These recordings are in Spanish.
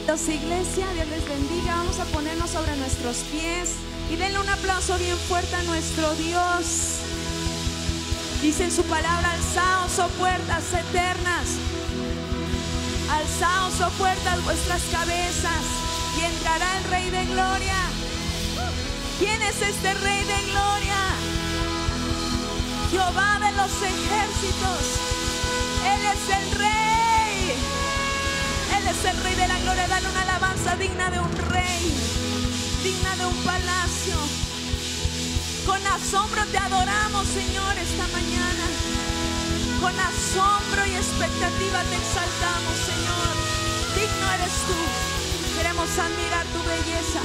Bienvenidos, iglesia, Dios les bendiga. Vamos a ponernos sobre nuestros pies y denle un aplauso bien fuerte a nuestro Dios. Dice en su palabra: alzaos, oh puertas eternas, alzaos, oh puertas, vuestras cabezas, y entrará el Rey de Gloria. ¿Quién es este Rey de Gloria? Jehová de los ejércitos. Él es el Rey. Él es el Rey de la Gloria. Dale una alabanza digna de un rey, digna de un palacio. Con asombro te adoramos, Señor, esta mañana. Con asombro y expectativa te exaltamos, Señor. Digno eres tú. Queremos admirar tu belleza.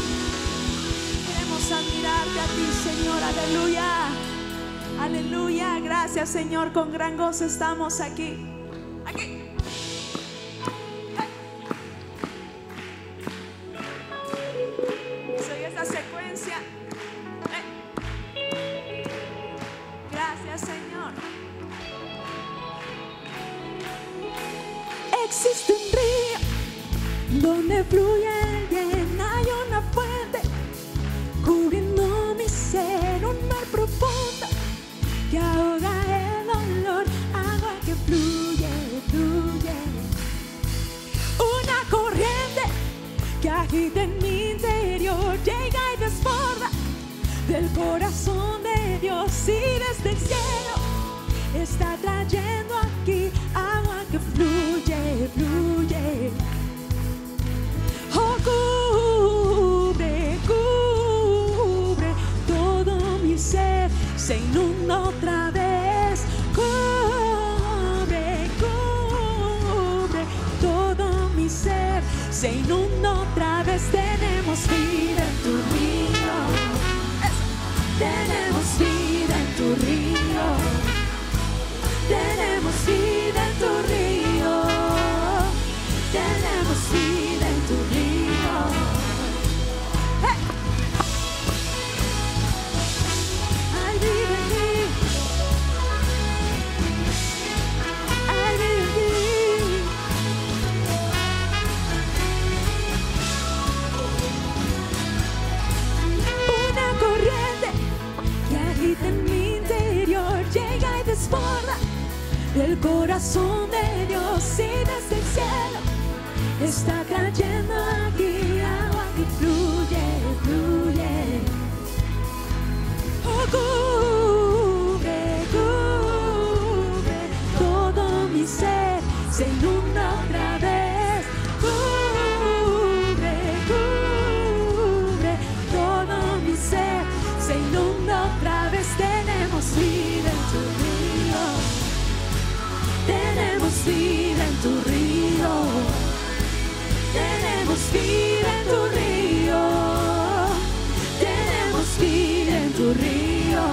Queremos admirarte a ti, Señor. Aleluya. Aleluya. Gracias, Señor. Con gran gozo estamos aquí. Aquí. Soy esta secuencia. Gracias, Señor. Existe un río donde fluye el bien. Hay una fuente cubriendo mi ser, un mar profundo que ahoga el dolor. Agua que fluye, fluye. Una corriente que agita en mi interior, llega y desborda del corazón de Dios, y desde el cielo está trayendo aquí agua que fluye, fluye. Oh, cubre, cubre todo mi ser, se inunda otra vez. Cubre, cubre todo mi ser, se inunda otra vez. Tenemos vida en tu río. Tenemos vida en tu río. Tenemos vida en tu río. Tenemos vida en tu río. ¡Hey! Ay, vive en ti. Ay, vive en ti. Una corriente que agita en mi interior, llega y desborda del corazón de Dios, y desde el cielo está cayendo aquí agua que fluye, fluye. Oh, cubre, cubre todo mi ser, se inunda otra vez. Cubre, cubre todo mi ser, se inunda otra vez. Tenemos vida en tu río. Tenemos vida en tu río. Tenemos vida en tu río. Tenemos vida en tu río.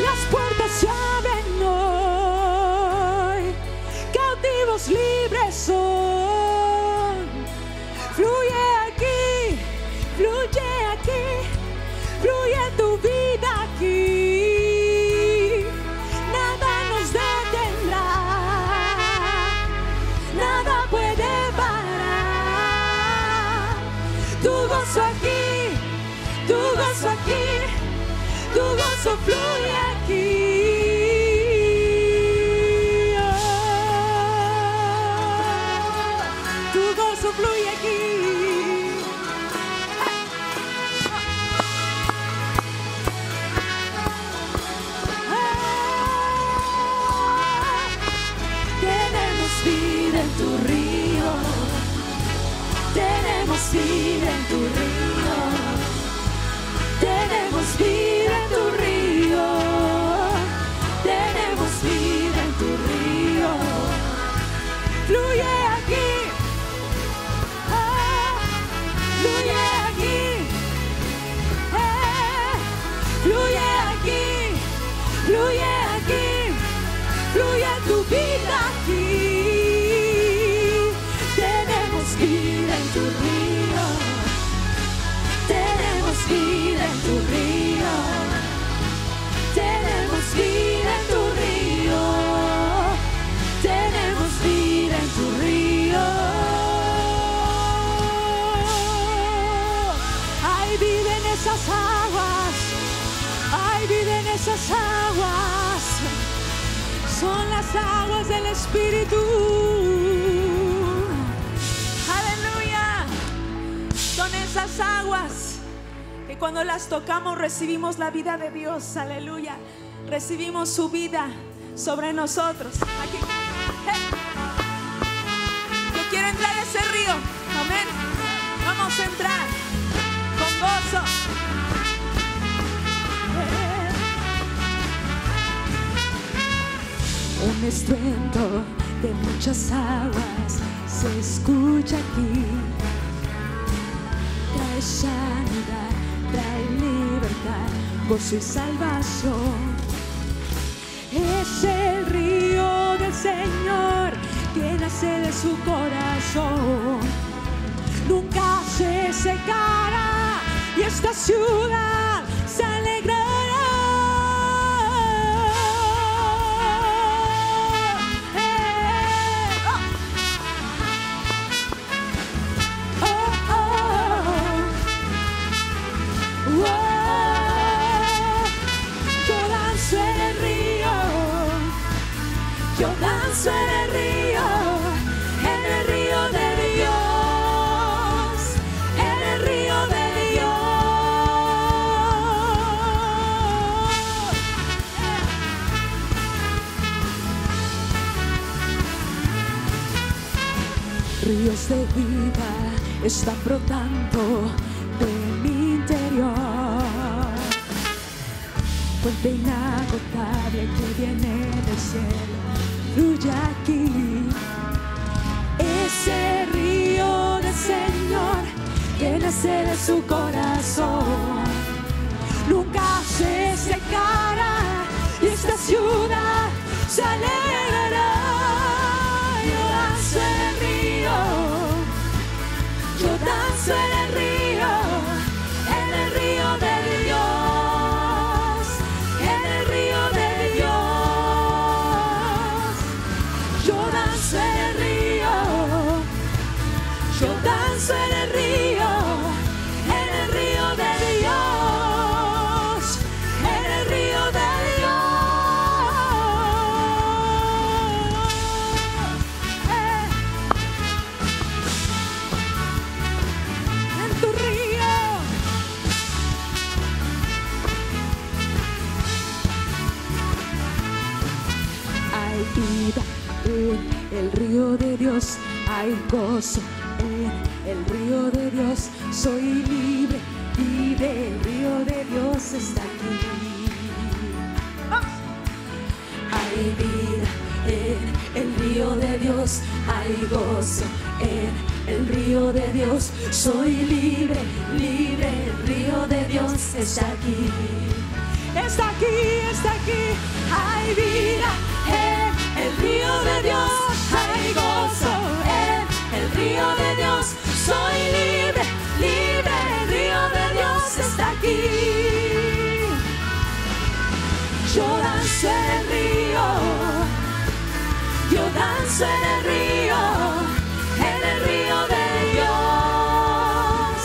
Las puertas se abren hoy, cautivos libres son. Fluye aquí, fluye aquí, fluye tu vida aquí. Nada nos detendrá, nada puede parar. Tu gozo aquí, tu gozo aquí, tu gozo fluye aquí. Tu gozo fluye aquí. Tenemos vida en tu río. Tenemos vida en tu río. Tenemos vida en tu río. Tenemos vida en tu río. Fluye aquí. Fluye aquí. Fluye aquí. Fluye aquí. Fluye tu vida aquí. vida en tu río. Tenemos vida en tu río. Tenemos vida en tu río. Tenemos vida en tu río. Hay vida en esas aguas. Hay vida en esas aguas. Son las aguas del Espíritu. Aleluya. Son esas aguas que cuando las tocamos recibimos la vida de Dios. Aleluya. Recibimos su vida sobre nosotros. Aquí. Yo quiero entrar a ese río. Amén. Vamos a entrar con gozo. Un estruendo de muchas aguas se escucha aquí. Trae sanidad, trae libertad, gozo y salvación. Es el río del Señor que nace de su corazón. Nunca se secará y esta ciudad se alegrará. Yo danzo en el río de Dios, en el río de Dios. Ríos de vida están brotando de mi interior. Fuente inagotable que viene del cielo, fluye aquí. Ese río del Señor que nace de su corazón. Nunca se secará y esta ciudad se alegrará. Yo danzo en el río. Yo danzo en el río de Dios, en el río de Dios. Yo danzo en el río. Yo danzo en el río de Dios, en el río de Dios. En tu río. Hay vida en el río de Dios, hay gozo en el río de Dios. Soy libre, libre, el río de Dios está aquí. Hay vida en el río de Dios, hay gozo en el río de Dios. Soy libre, libre, el río de Dios está aquí. Está aquí, está aquí. Hay vida en el río de Dios, hay gozo en el río de Dios. Soy libre, libre, el río de Dios está aquí. Yo danzo en el río. Yo danzo en el río de Dios,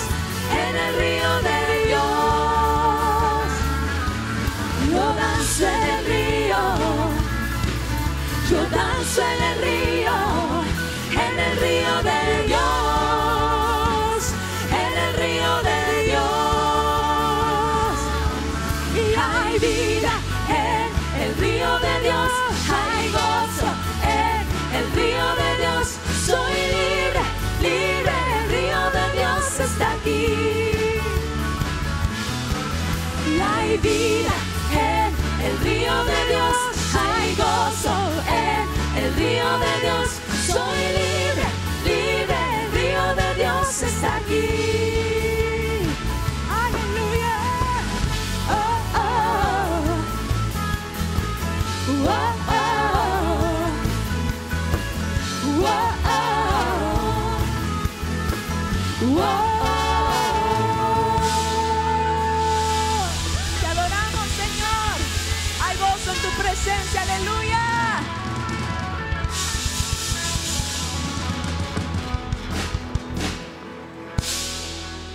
en el río de Dios. Yo danzo en el río. Yo danzo en el río de Dios, en el río de Dios. Y hay vida en el río de Dios, hay gozo en el río de Dios. Soy libre, libre, el río de Dios está aquí. Y hay vida en el río de Dios, hay gozo en el río de Dios. Soy libre, libre, el río de Dios está aquí. Aleluya. Oh, oh. Oh, oh. Oh, oh. Te adoramos, Señor. Hay gozo en tu presencia. Aleluya.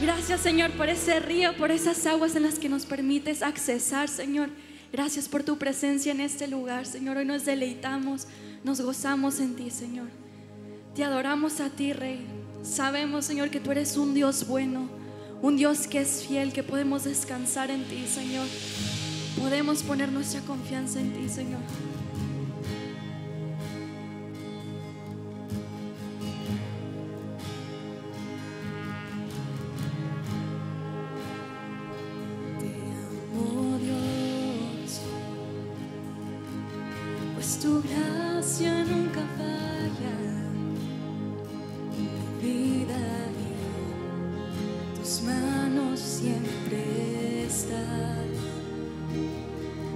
Gracias, Señor, por ese río, por esas aguas en las que nos permites accesar, Señor. Gracias por tu presencia en este lugar, Señor. Hoy nos deleitamos, nos gozamos en ti, Señor. Te adoramos a ti, Rey. Sabemos, Señor, que tú eres un Dios bueno, un Dios que es fiel, que podemos descansar en ti, Señor. Podemos poner nuestra confianza en ti, Señor. Tu gracia nunca falla, mi vida en tus manos siempre está.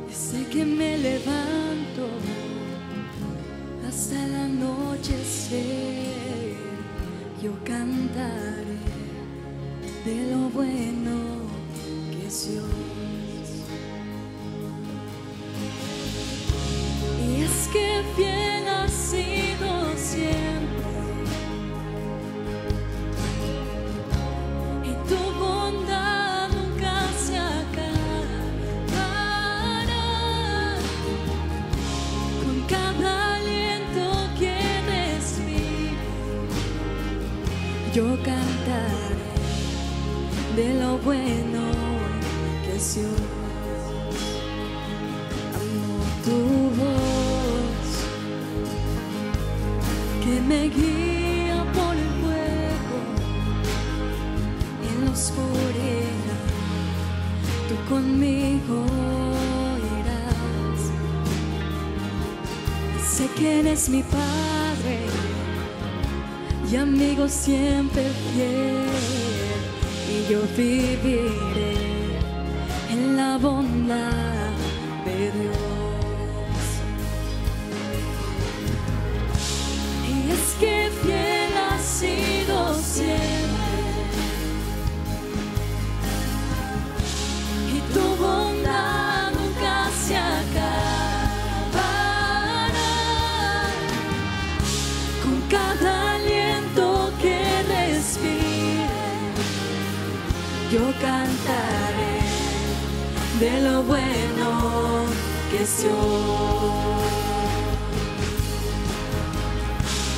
Desde que me levanto hasta el anochecer, yo cantaré de lo bueno que es Dios. Es que fiel has sido siempre, y tu bondad nunca se acabará. Con cada aliento que respiro, yo cantaré de lo bueno que es Dios. Amo tu voz que me guía por el fuego, en la oscuridad tú conmigo irás. Y sé que eres mi Padre y amigo siempre fiel, y yo viviré en la bondad de Dios. Es que fiel has sido siempre, y tu bondad nunca se acabará. Con cada aliento que respire, yo cantaré de lo bueno que es Dios.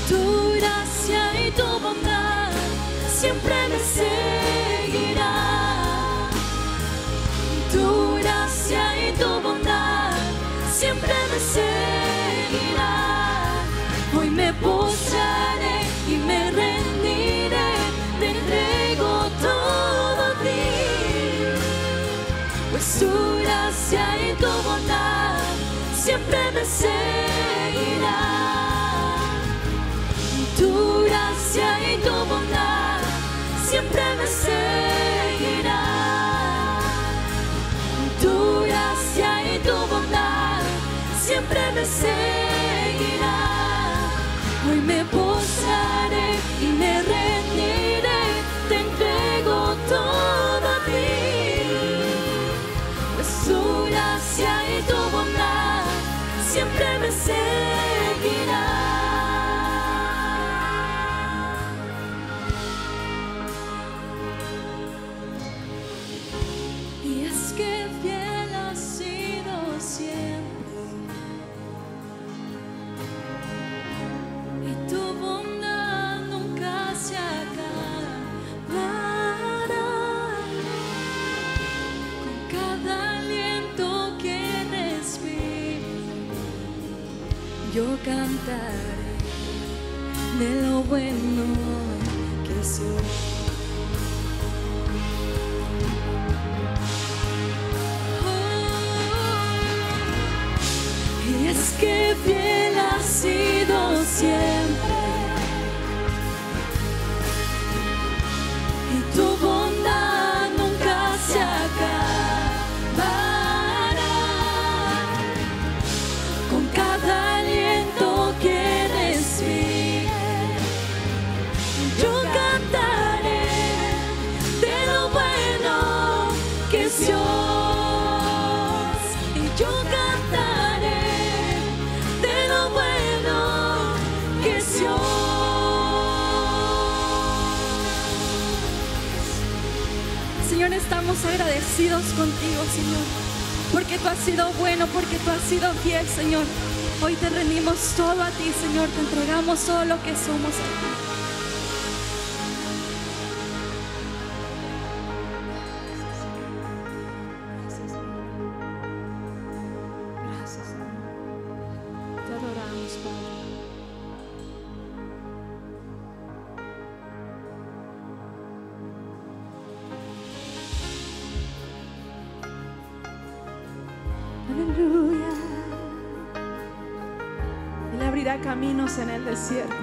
Tu gracia y tu bondad siempre me seguirá. Tu gracia y tu bondad siempre me seguirá. Hoy me postraré y me rendiré, te entrego todo a ti. Pues tu gracia y tu bondad siempre me seguirá. Tu gracia y tu bondad siempre me seguirá. Tu gracia y tu bondad siempre me seguirá. Hoy me postraré y me rendiré, te entrego todo a ti. Pues tu gracia y tu bondad siempre me seguirá. Yo cantaré de lo bueno que soy. Y es que fiel has sido siempre, y tu bondad nunca se acabará. Con cada aliento que respire, estamos agradecidos contigo, Señor, porque tú has sido bueno, porque tú has sido fiel, Señor. Hoy te rendimos todo a ti, Señor, te entregamos todo lo que somos a ti. Gracias, Señor. Te adoramos, Padre. Aleluya. Él abrirá caminos en el desierto.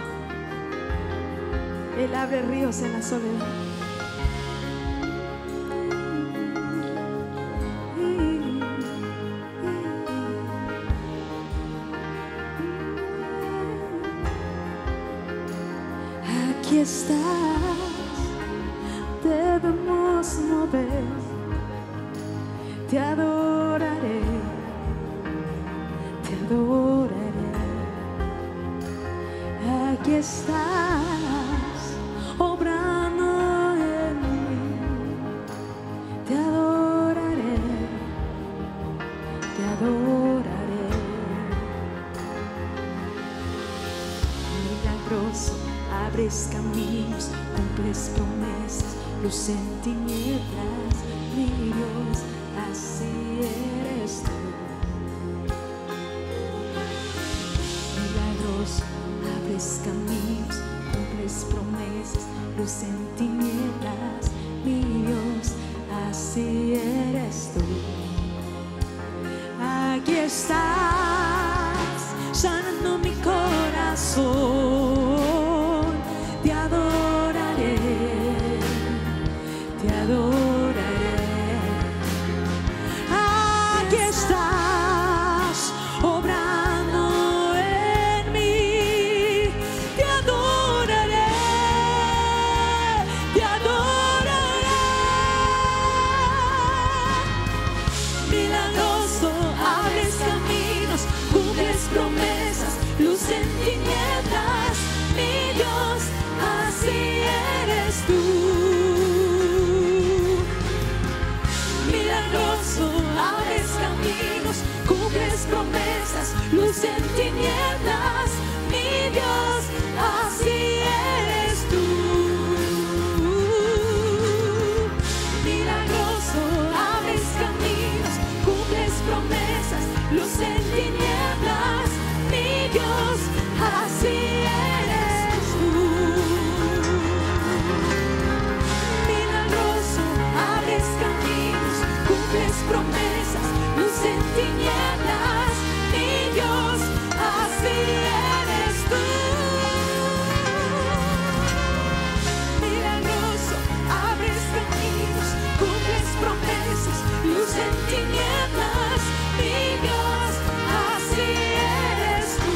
Él abre ríos en la soledad. Aquí estás, debemos mover. Te adoraré, te adoraré. Aquí estás, obrando en mí. Te adoraré, te adoraré. Milagroso, abres caminos, cumples promesas, luz en tinieblas, mi Dios. Así eres tú. Milagroso, abres caminos, cumples promesas, luz en tinieblas, mi Dios, así eres tú. Aquí estás, sanando mi corazón, te adoraré, te adoraré. Estás obrando en mí, te adoraré, te adoraré. Milagroso, abres caminos, cumples promesas, luz en tinieblas, mi Dios, así eres tú. Milagroso, abres caminos, cumples promesas, luz en tinieblas, mi Dios, así eres tú. Milagroso, abres caminos, cumples promesas, luz en tinieblas, mi Dios, así eres tú. Milagroso, abres caminos, cumples promesas, luz en tinieblas, mi Dios, así eres tú. Milagroso, abres caminos, cumples promesas, luz en tinieblas, mi Dios, así eres tú.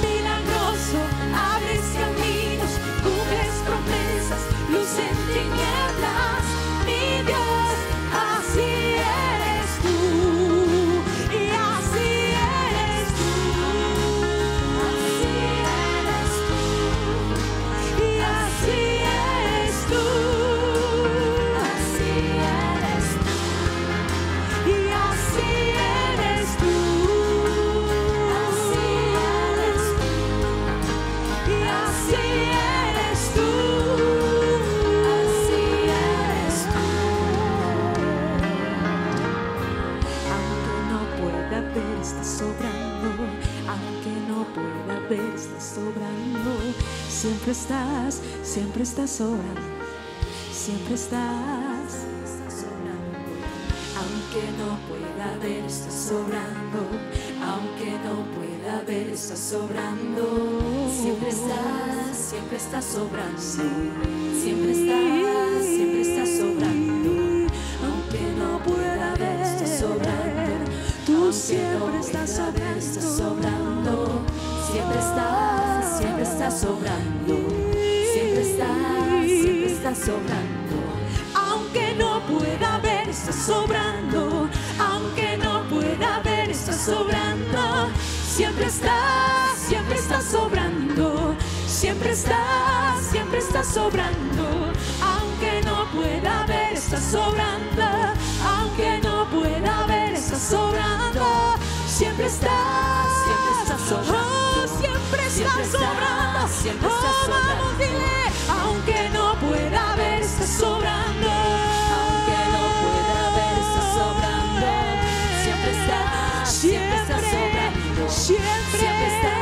Milagroso, abres caminos, cumples promesas, luz en tinieblas, mi Dios, así eres tú. Y así eres tú. Así eres tú. Y así eres tú. Así eres tú. Y así eres tú. Así eres tú. Y así eres tú. Así eres tú. Aunque no pueda ver, estás sobrando. Aunque no pueda ver, estás sobrando. Siempre estás sobrando. Siempre estás sobrando. Aunque no pueda ver, estás sobrando. Aunque no pueda ver, estás sobrando. Siempre estás sobrando. Siempre estás sobrando. Aunque no pueda ver, estás sobrando. Tú siempre estás sobrando. Siempre estás sobrando. Siempre estás sobrando. Aunque no pueda ver, estás sobrando. Aunque no pueda ver, estás sobrando. Siempre estás sobrando. Siempre estás sobrando. sobrando, aunque no pueda ver, está sobrando. Siempre está sobrando. Oh, siempre está sobrando. Siempre está Oh, sobrando. vamos, dile, aunque no pueda ver, está sobrando. Aunque no pueda ver, está sobrando. Siempre está sobrando. Siempre está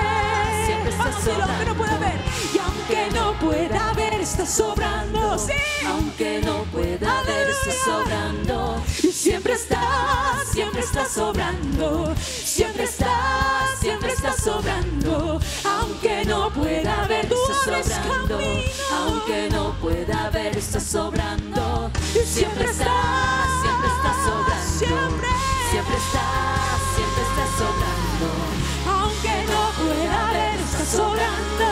Vamos, dile, aunque no pueda ver. Y aunque no pueda ver, está sobrando. Sí. Aunque no pueda ver, está sobrando. Y siempre está sobrando. Siempre está sobrando. Aunque no pueda ver, está sobrando. Aunque no pueda ver, está sobrando. Y siempre está sobrando. Siempre está sobrando. Aunque no pueda ver, está sobrando.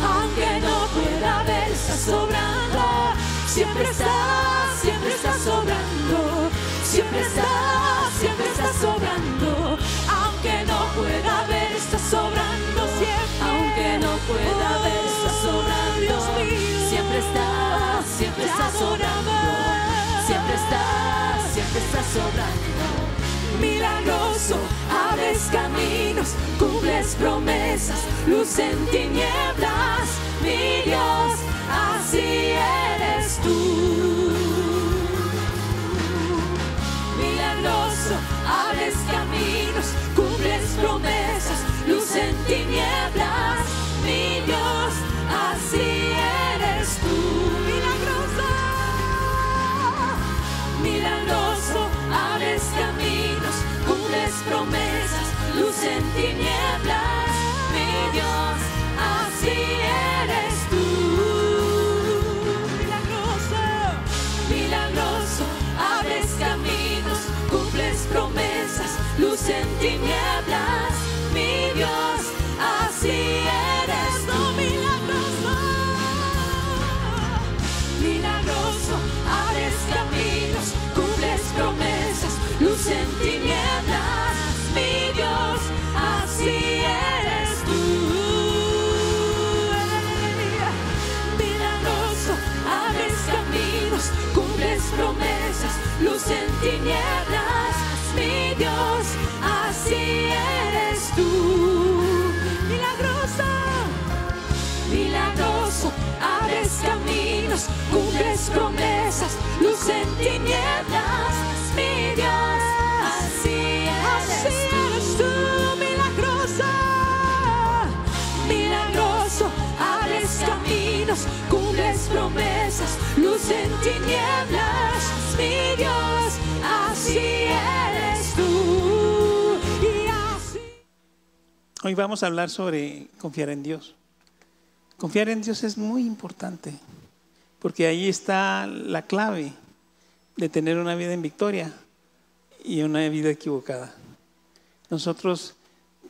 Aunque no pueda ver, está sobrando. Siempre está sobrando. Siempre está sobrando. Aunque no pueda ver, está sobrando. Siempre. Aunque no pueda ver, está sobrando. Dios mío. Siempre está sobrando. Siempre está sobrando. Milagroso, abres caminos, cumples promesas, luz en tinieblas, mi Dios, así eres tú. Milagroso, abres caminos, cumples promesas, luz en tinieblas, mi Dios, así eres tú. Milagroso, abres caminos, cumples promesas, luz en tinieblas, mi Dios, así eres tú. Milagroso, abres caminos, cumples promesas, luz en tinieblas, mi Dios, así eres tú. Milagroso, abres caminos, cumples promesas, luz en tinieblas, mi Dios, así eres tú. Milagroso, abres caminos, cumples promesas, luz en tinieblas, mi Dios, así eres tú. Milagroso, milagroso, abres caminos, cumples promesas, luz en tinieblas, mi Dios, así eres tú. Milagroso, milagroso, abres caminos, cumples promesas, luz en tinieblas, mi Dios, así eres tú. Y así. Hoy vamos a hablar sobre confiar en Dios. Confiar en Dios es muy importante, porque ahí está la clave de tener una vida en victoria y una vida equivocada. Nosotros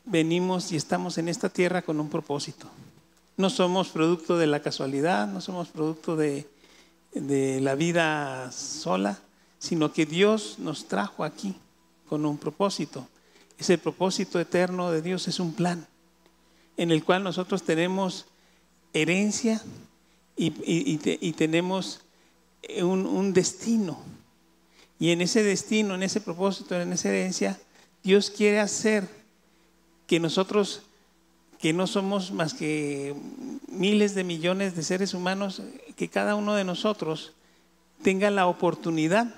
venimos y estamos en esta tierra con un propósito. No somos producto de la casualidad, no somos producto de la vida sola, sino que Dios nos trajo aquí con un propósito. Ese propósito eterno de Dios es un plan en el cual nosotros tenemos herencia y tenemos un destino. Y en ese destino, en ese propósito, en esa herencia, Dios quiere hacer que nosotros, que no somos más que miles de millones de seres humanos, que cada uno de nosotros tenga la oportunidad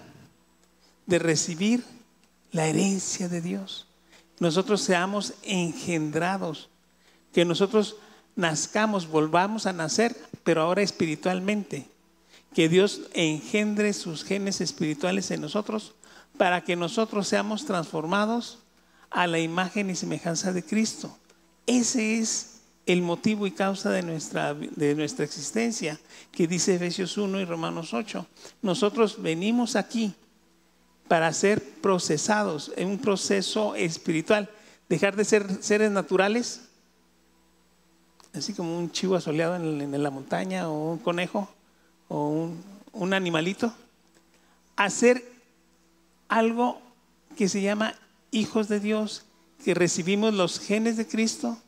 de recibir la herencia de Dios. Nosotros seamos engendrados, que nosotros nazcamos, volvamos a nacer, pero ahora espiritualmente. Que Dios engendre sus genes espirituales en nosotros para que nosotros seamos transformados a la imagen y semejanza de Cristo. Ese es el motivo y causa de nuestra existencia, que dice Efesios 1 y Romanos 8. Nosotros venimos aquí para ser procesados en un proceso espiritual, dejar de ser seres naturales, así como un chivo asoleado en la montaña, o un conejo, o un animalito, hacer algo que se llama hijos de Dios, que recibimos los genes de Cristo,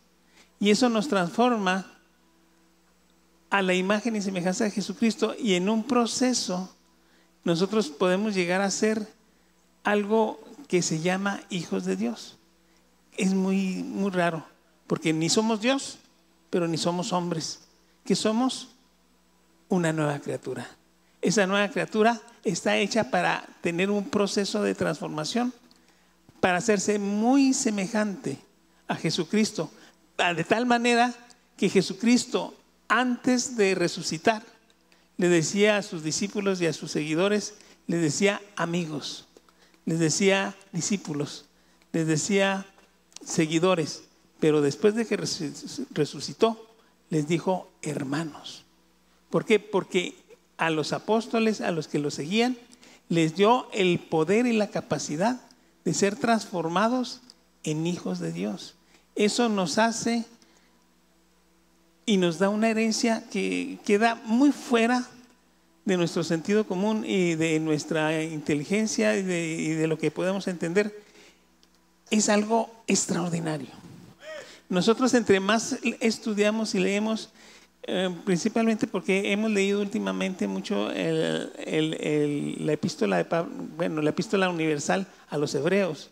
y eso nos transforma a la imagen y semejanza de Jesucristo, y en un proceso nosotros podemos llegar a ser algo que se llama hijos de Dios. Es muy, muy raro, porque ni somos Dios, pero ni somos hombres. ¿Qué somos? Una nueva criatura. Esa nueva criatura está hecha para tener un proceso de transformación, para hacerse muy semejante a Jesucristo, de tal manera que Jesucristo, antes de resucitar, le decía a sus discípulos y a sus seguidores, les decía amigos, les decía discípulos, les decía seguidores, pero después de que resucitó, les dijo hermanos. ¿Por qué? Porque a los apóstoles, a los que lo seguían, les dio el poder y la capacidad de ser transformados en hijos de Dios. Eso nos hace y nos da una herencia que queda muy fuera de nuestro sentido común y de nuestra inteligencia y de lo que podemos entender. Es algo extraordinario. Nosotros entre más estudiamos y leemos, principalmente porque hemos leído últimamente mucho la epístola universal a los hebreos.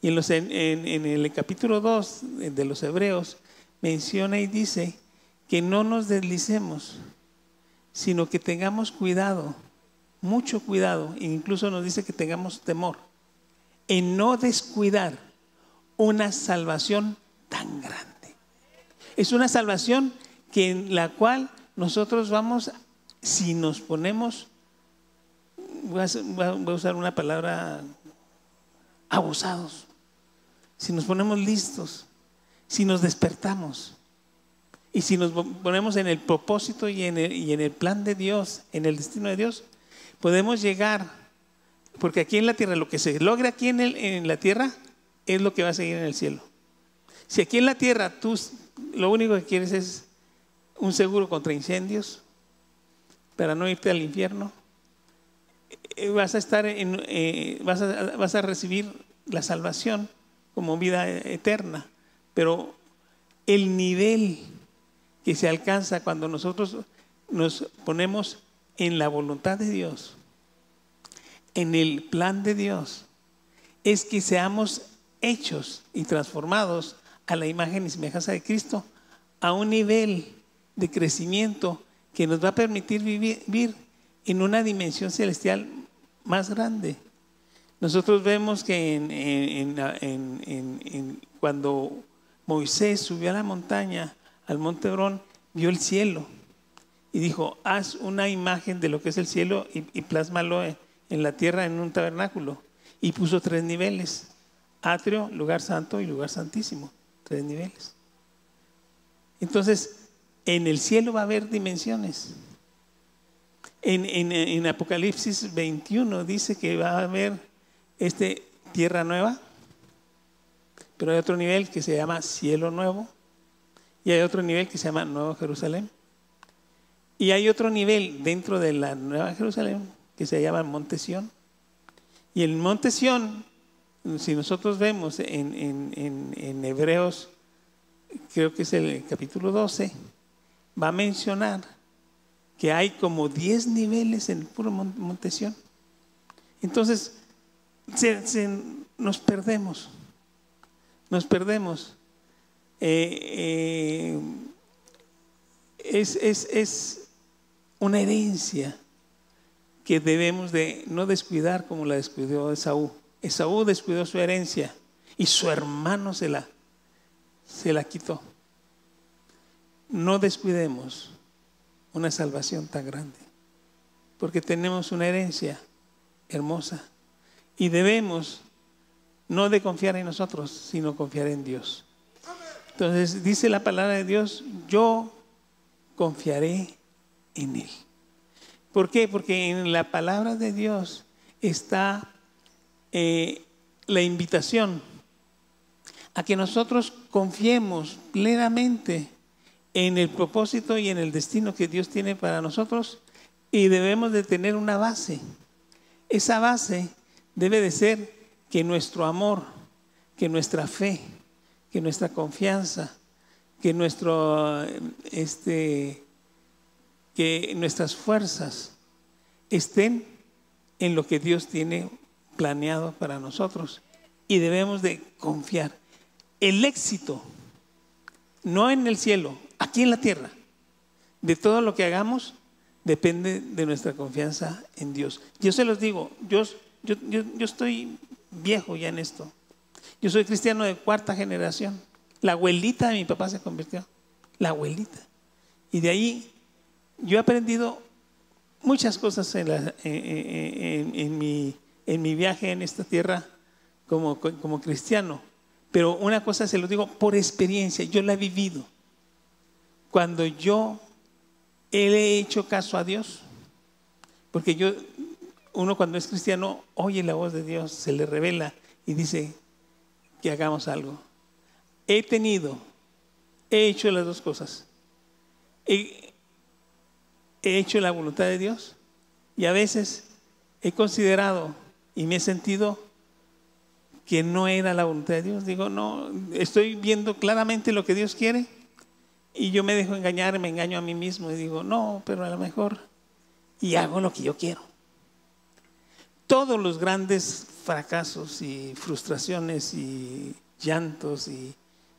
Y en el capítulo 2 de los hebreos menciona y dice que no nos deslicemos, sino que tengamos cuidado, mucho cuidado, e incluso nos dice que tengamos temor en no descuidar una salvación tan grande. Es una salvación que en la cual nosotros vamos, si nos ponemos, voy a usar una palabra, abusados, si nos ponemos listos, si nos despertamos y si nos ponemos en el propósito y en el plan de Dios, en el destino de Dios, podemos llegar, porque aquí en la tierra, lo que se logra aquí en la tierra es lo que va a seguir en el cielo. Si aquí en la tierra tú lo único que quieres es un seguro contra incendios para no irte al infierno, vas a recibir la salvación como vida eterna, pero el nivel que se alcanza cuando nosotros nos ponemos en la voluntad de Dios, en el plan de Dios, es que seamos hechos y transformados a la imagen y semejanza de Cristo, a un nivel de crecimiento que nos va a permitir vivir en una dimensión celestial más grande. Nosotros vemos que cuando Moisés subió a la montaña, al monte Hebrón, vio el cielo y dijo: haz una imagen de lo que es el cielo y plásmalo en la tierra en un tabernáculo. Y puso 3 niveles: atrio, lugar santo y lugar santísimo. 3 niveles. Entonces, en el cielo va a haber dimensiones. En Apocalipsis 21 dice que va a haber tierra nueva, pero hay otro nivel que se llama cielo nuevo, y hay otro nivel que se llama Nuevo Jerusalén, y hay otro nivel dentro de la Nueva Jerusalén que se llama Monte Sión. Y el Monte Sión, si nosotros vemos en Hebreos, creo que es el capítulo 12, va a mencionar que hay como 10 niveles en el puro Monte Sión. Entonces nos perdemos. Es una herencia que debemos de no descuidar como la descuidó Esaú. Esaú descuidó su herencia y su hermano se la quitó. No descuidemos una salvación tan grande, porque tenemos una herencia hermosa y debemos no de confiar en nosotros, sino confiar en Dios. Entonces dice la palabra de Dios: yo confiaré en Él. ¿Por qué? Porque en la palabra de Dios está la invitación a que nosotros confiemos plenamente en el propósito y en el destino que Dios tiene para nosotros, y debemos de tener una base. Esa base debe de ser que nuestro amor, que nuestra fe, que nuestra confianza, que nuestras fuerzas estén en lo que Dios tiene planeado para nosotros y debemos de confiar. El éxito, no en el cielo, aquí en la tierra, de todo lo que hagamos, depende de nuestra confianza en Dios. Yo se los digo, yo estoy viejo ya en esto. Yo soy cristiano de 4ª generación. La abuelita de mi papá se convirtió. La abuelita. Y de ahí yo he aprendido muchas cosas en mi viaje en esta tierra como cristiano. Pero una cosa se lo digo por experiencia, yo la he vivido. Cuando yo he hecho caso a Dios, porque uno cuando es cristiano oye la voz de Dios, se le revela y dice que hagamos algo. He hecho las dos cosas. He hecho la voluntad de Dios y a veces he considerado y me he sentido que no era la voluntad de Dios. Digo, no, estoy viendo claramente lo que Dios quiere y yo me dejo engañar, me engaño a mí mismo y digo, no, pero a lo mejor, y hago lo que yo quiero. Todos los grandes fracasos y frustraciones y llantos y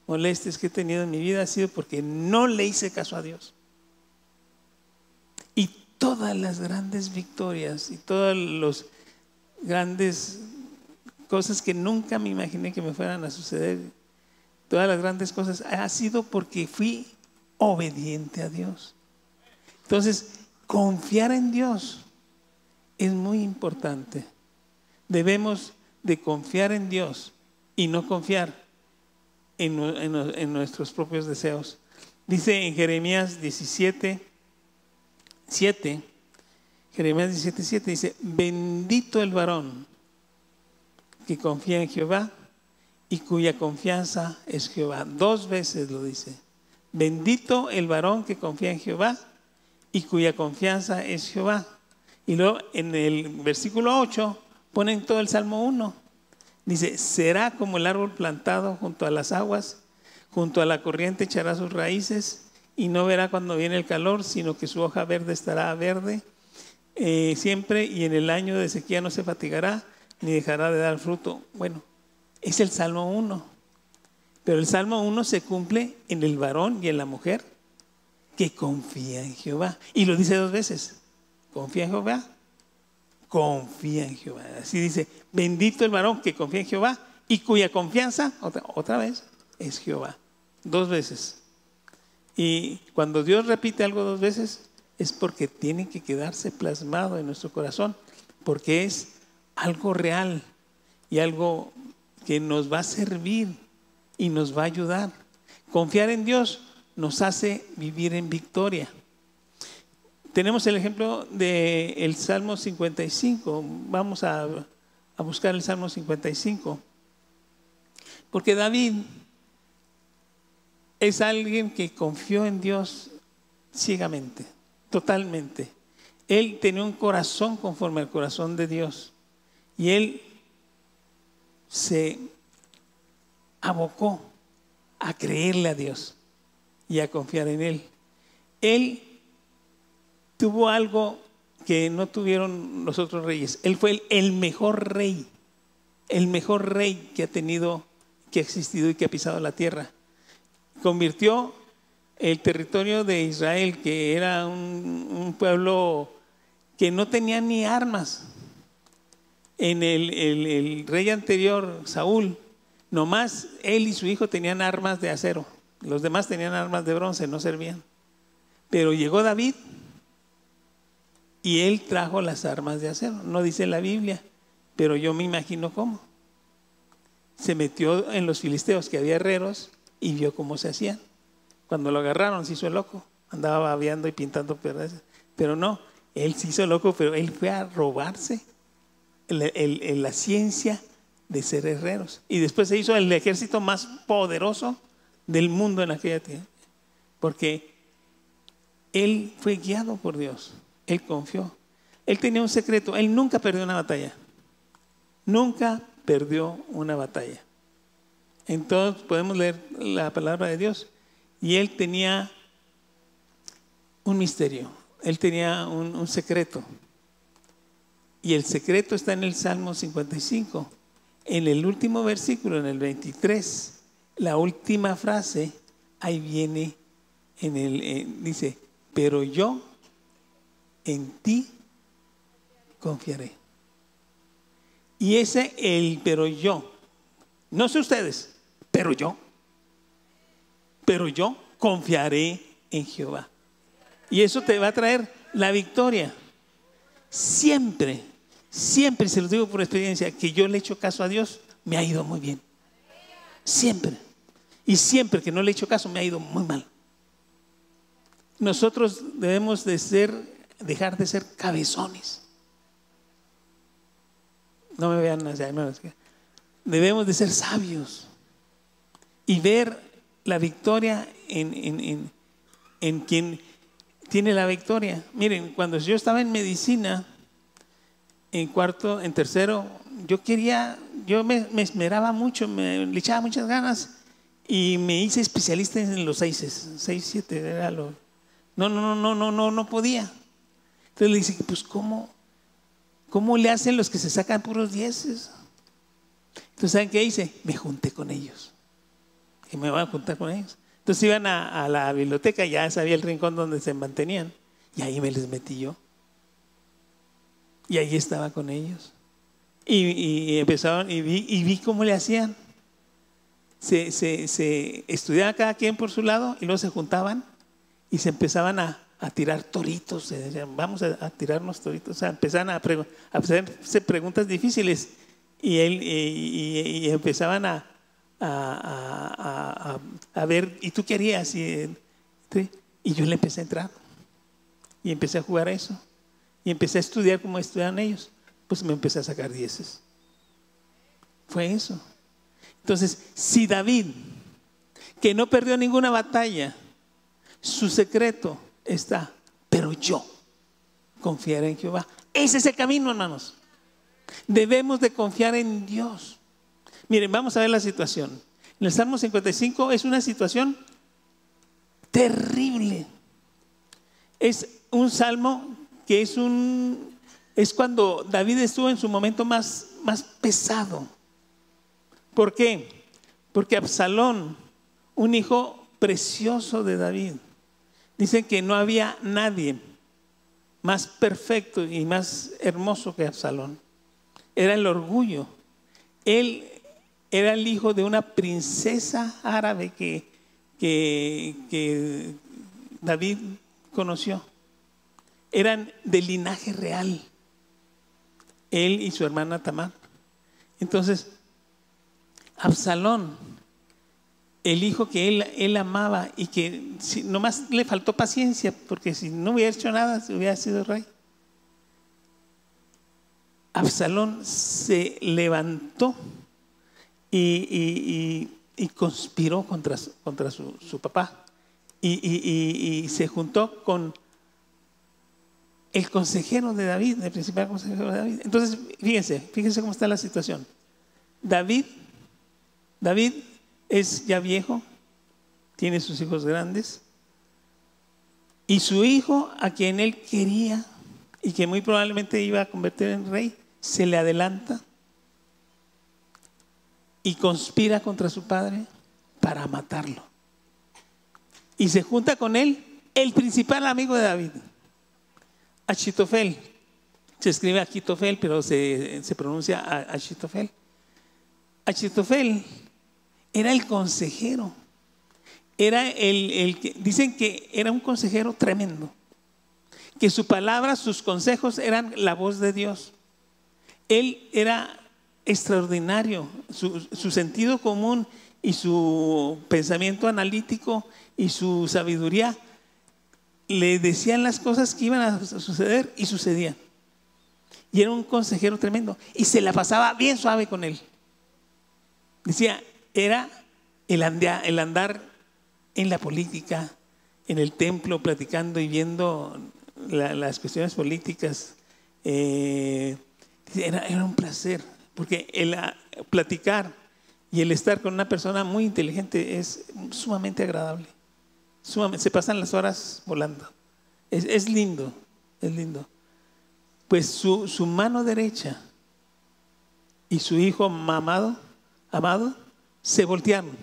molestias que he tenido en mi vida ha sido porque no le hice caso a Dios. Y todas las grandes victorias y todas las grandes cosas que nunca me imaginé que me fueran a suceder, todas las grandes cosas, ha sido porque fui obediente a Dios. Entonces, confiar en Dios es muy importante. Debemos de confiar en Dios y no confiar en nuestros propios deseos. Dice en Jeremías 17:7, Jeremías 17:7 dice: bendito el varón que confía en Jehová y cuya confianza es Jehová. 2 veces lo dice. Bendito el varón que confía en Jehová y cuya confianza es Jehová. Y luego en el versículo 8 ponen todo el Salmo 1. Dice: será como el árbol plantado junto a las aguas, junto a la corriente echará sus raíces y no verá cuando viene el calor, sino que su hoja verde estará verde siempre, y en el año de sequía no se fatigará ni dejará de dar fruto. Bueno, es el Salmo 1. Pero el Salmo 1 se cumple en el varón y en la mujer que confía en Jehová. Y lo dice 2 veces. Confía en Jehová. Confía en Jehová. Así dice: bendito el varón que confía en Jehová y cuya confianza, otra vez, es Jehová. 2 veces. Y cuando Dios repite algo 2 veces, es porque tiene que quedarse plasmado en nuestro corazón, porque es algo real y algo que nos va a servir y nos va a ayudar. Confiar en Dios nos hace vivir en victoria. Tenemos el ejemplo del Salmo 55. Vamos a buscar el Salmo 55. Porque David es alguien que confió en Dios ciegamente, totalmente. Él tenía un corazón conforme al corazón de Dios. Y él se abocó a creerle a Dios y a confiar en Él. Él tuvo algo que no tuvieron los otros reyes. Él fue el mejor rey que ha tenido, que ha existido y que ha pisado la tierra. Convirtió el territorio de Israel, que era un pueblo que no tenía ni armas. En el rey anterior, Saúl, nomás él y su hijo tenían armas de acero. Los demás tenían armas de bronce, no servían. Pero llegó David y él trajo las armas de acero. No dice la Biblia, pero yo me imagino cómo. Se metió en los filisteos, que había herreros, y vio cómo se hacían. Cuando lo agarraron se hizo loco. Andaba babeando y pintando pedazos. Pero no, él se hizo loco, pero él fue a robarse la ciencia de ser herreros. Y después se hizo el ejército más poderoso del mundo en aquella tierra. Porque él fue guiado por Dios. Él confió. Él tenía un secreto. Él nunca perdió una batalla. Nunca perdió una batalla. Entonces podemos leer la palabra de Dios. Y él tenía un misterio. Él tenía un secreto. Y el secreto está en el Salmo 55. En el último versículo, en el 23, la última frase, ahí viene, dice, pero yo en ti confiaré. Y pero yo, no sé ustedes, pero yo confiaré en Jehová. Y eso te va a traer la victoria. Siempre, siempre, se los digo por experiencia, que yo le he hecho caso a Dios, me ha ido muy bien. Siempre. Y siempre que no le he hecho caso, me ha ido muy mal. Nosotros debemos dejar de ser cabezones. No me vean allá, hermanos. Debemos de ser sabios y ver la victoria en quien tiene la victoria. Miren, cuando yo estaba en medicina, en tercero, yo me esmeraba mucho, le echaba muchas ganas y me hice especialista en los 6, 7, era lo... No podía. Entonces le dije, pues ¿cómo le hacen los que se sacan puros 10? Entonces, ¿saben qué hice? Me junté con ellos. Y me voy a juntar con ellos. Entonces iban a la biblioteca, ya sabía el rincón donde se mantenían. Y ahí me les metí yo. Y ahí estaba con ellos. Y empezaron, y vi cómo le hacían. Se estudiaba cada quien por su lado y luego se juntaban y se empezaban a tirar toritos. Se decían, vamos a tirarnos toritos. O sea, empezaban a hacerse preguntas difíciles y empezaban a ver, ¿y tú qué harías? Y yo le empecé a entrar y empecé a jugar a eso y empecé a estudiar como estudiaban ellos. Pues me empecé a sacar 10. Fue eso. Entonces, si David, que no perdió ninguna batalla, su secreto está, pero yo confiaré en Jehová. Ese es el camino, hermanos. Debemos de confiar en Dios. Miren, vamos a ver la situación. En el Salmo 55 es una situación terrible. Es un salmo que es cuando David estuvo en su momento más pesado. ¿Por qué? Porque Absalón, un hijo precioso de David, dicen que no había nadie más perfecto y más hermoso que Absalón. Era el orgullo. Él era el hijo de una princesa árabe que David conoció. Eran de linaje real, él y su hermana Tamar. Entonces, Absalón, el hijo que él amaba y que nomás le faltó paciencia, porque si no hubiera hecho nada, hubiera sido rey. Absalón se levantó y conspiró contra su papá y se juntó con el consejero de David, el principal consejero de David. Entonces, fíjense cómo está la situación. David es ya viejo, tiene sus hijos grandes, y su hijo, a quien él quería y que muy probablemente iba a convertir en rey, se le adelanta y conspira contra su padre para matarlo. Y se junta con él el principal amigo de David, Achitofel. Se escribe Achitofel, pero se pronuncia Achitofel. Achitofel era el consejero. Era el que dicen que era un consejero tremendo, que su palabra, sus consejos eran la voz de Dios. Él era extraordinario, su sentido común y su pensamiento analítico y su sabiduría le decían las cosas que iban a suceder y sucedían. Y era un consejero tremendo y se la pasaba bien suave con él. Decía, era el andar en la política, en el templo, platicando y viendo las cuestiones políticas. Era un placer, porque el platicar y el estar con una persona muy inteligente es sumamente agradable. Se pasan las horas volando. Es lindo, es lindo. pues su mano derecha y su hijo amado se voltearon.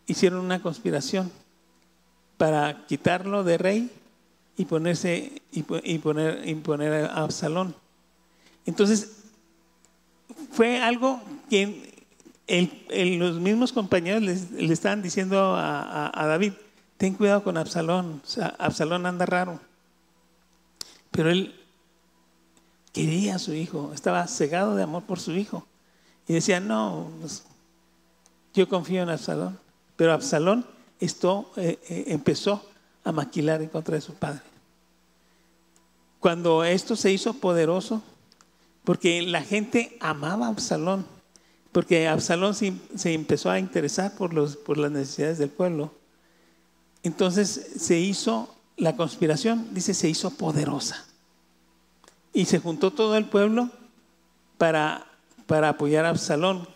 Hicieron una conspiración para quitarlo de rey y imponer a Absalón. Entonces fue algo que los mismos compañeros le estaban diciendo a David: ten cuidado con Absalón, o sea, Absalón anda raro. Pero él quería a su hijo, estaba cegado de amor por su hijo y decía: no, pues, yo confío en Absalón. Pero Absalón empezó a maquilar en contra de su padre. Cuando esto se hizo poderoso, porque la gente amaba a Absalón, porque Absalón se empezó a interesar por las necesidades del pueblo. Entonces se hizo la conspiración, dice, se hizo poderosa. Y se juntó todo el pueblo para apoyar a Absalón.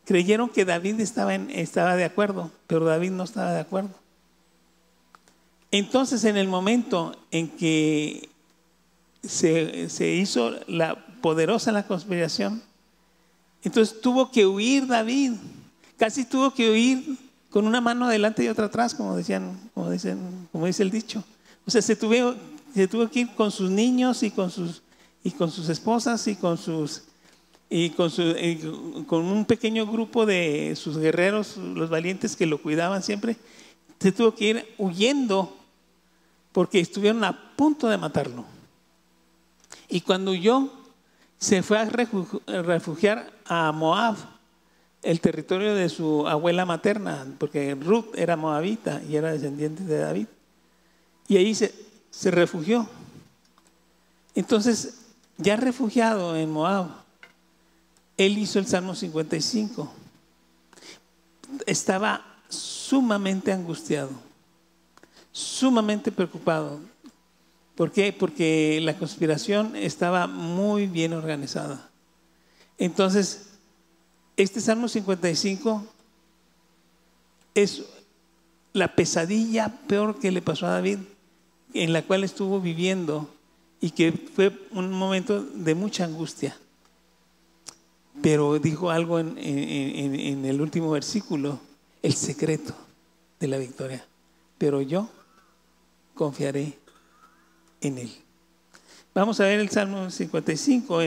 Creyeron que David estaba de acuerdo, pero David no estaba de acuerdo. Entonces, en el momento en que se hizo poderosa la conspiración, entonces tuvo que huir David. Casi tuvo que huir con una mano adelante y otra atrás, como dice el dicho. O sea, se tuvo que ir con sus niños y con sus esposas y con un pequeño grupo de sus guerreros, los valientes que lo cuidaban siempre. Se tuvo que ir huyendo porque estuvieron a punto de matarlo. Y cuando huyó, se fue a refugiar a Moab, el territorio de su abuela materna, porque Ruth era moabita y era descendiente de David. Y ahí se refugió. Entonces, ya refugiado en Moab, él hizo el Salmo 55. Estaba sumamente angustiado, sumamente preocupado. ¿Por qué? Porque la conspiración estaba muy bien organizada. Entonces, este Salmo 55 es la pesadilla peor que le pasó a David, en la cual estuvo viviendo y que fue un momento de mucha angustia. Pero dijo algo en el último versículo: el secreto de la victoria. Pero yo confiaré en él. Vamos a ver el Salmo 55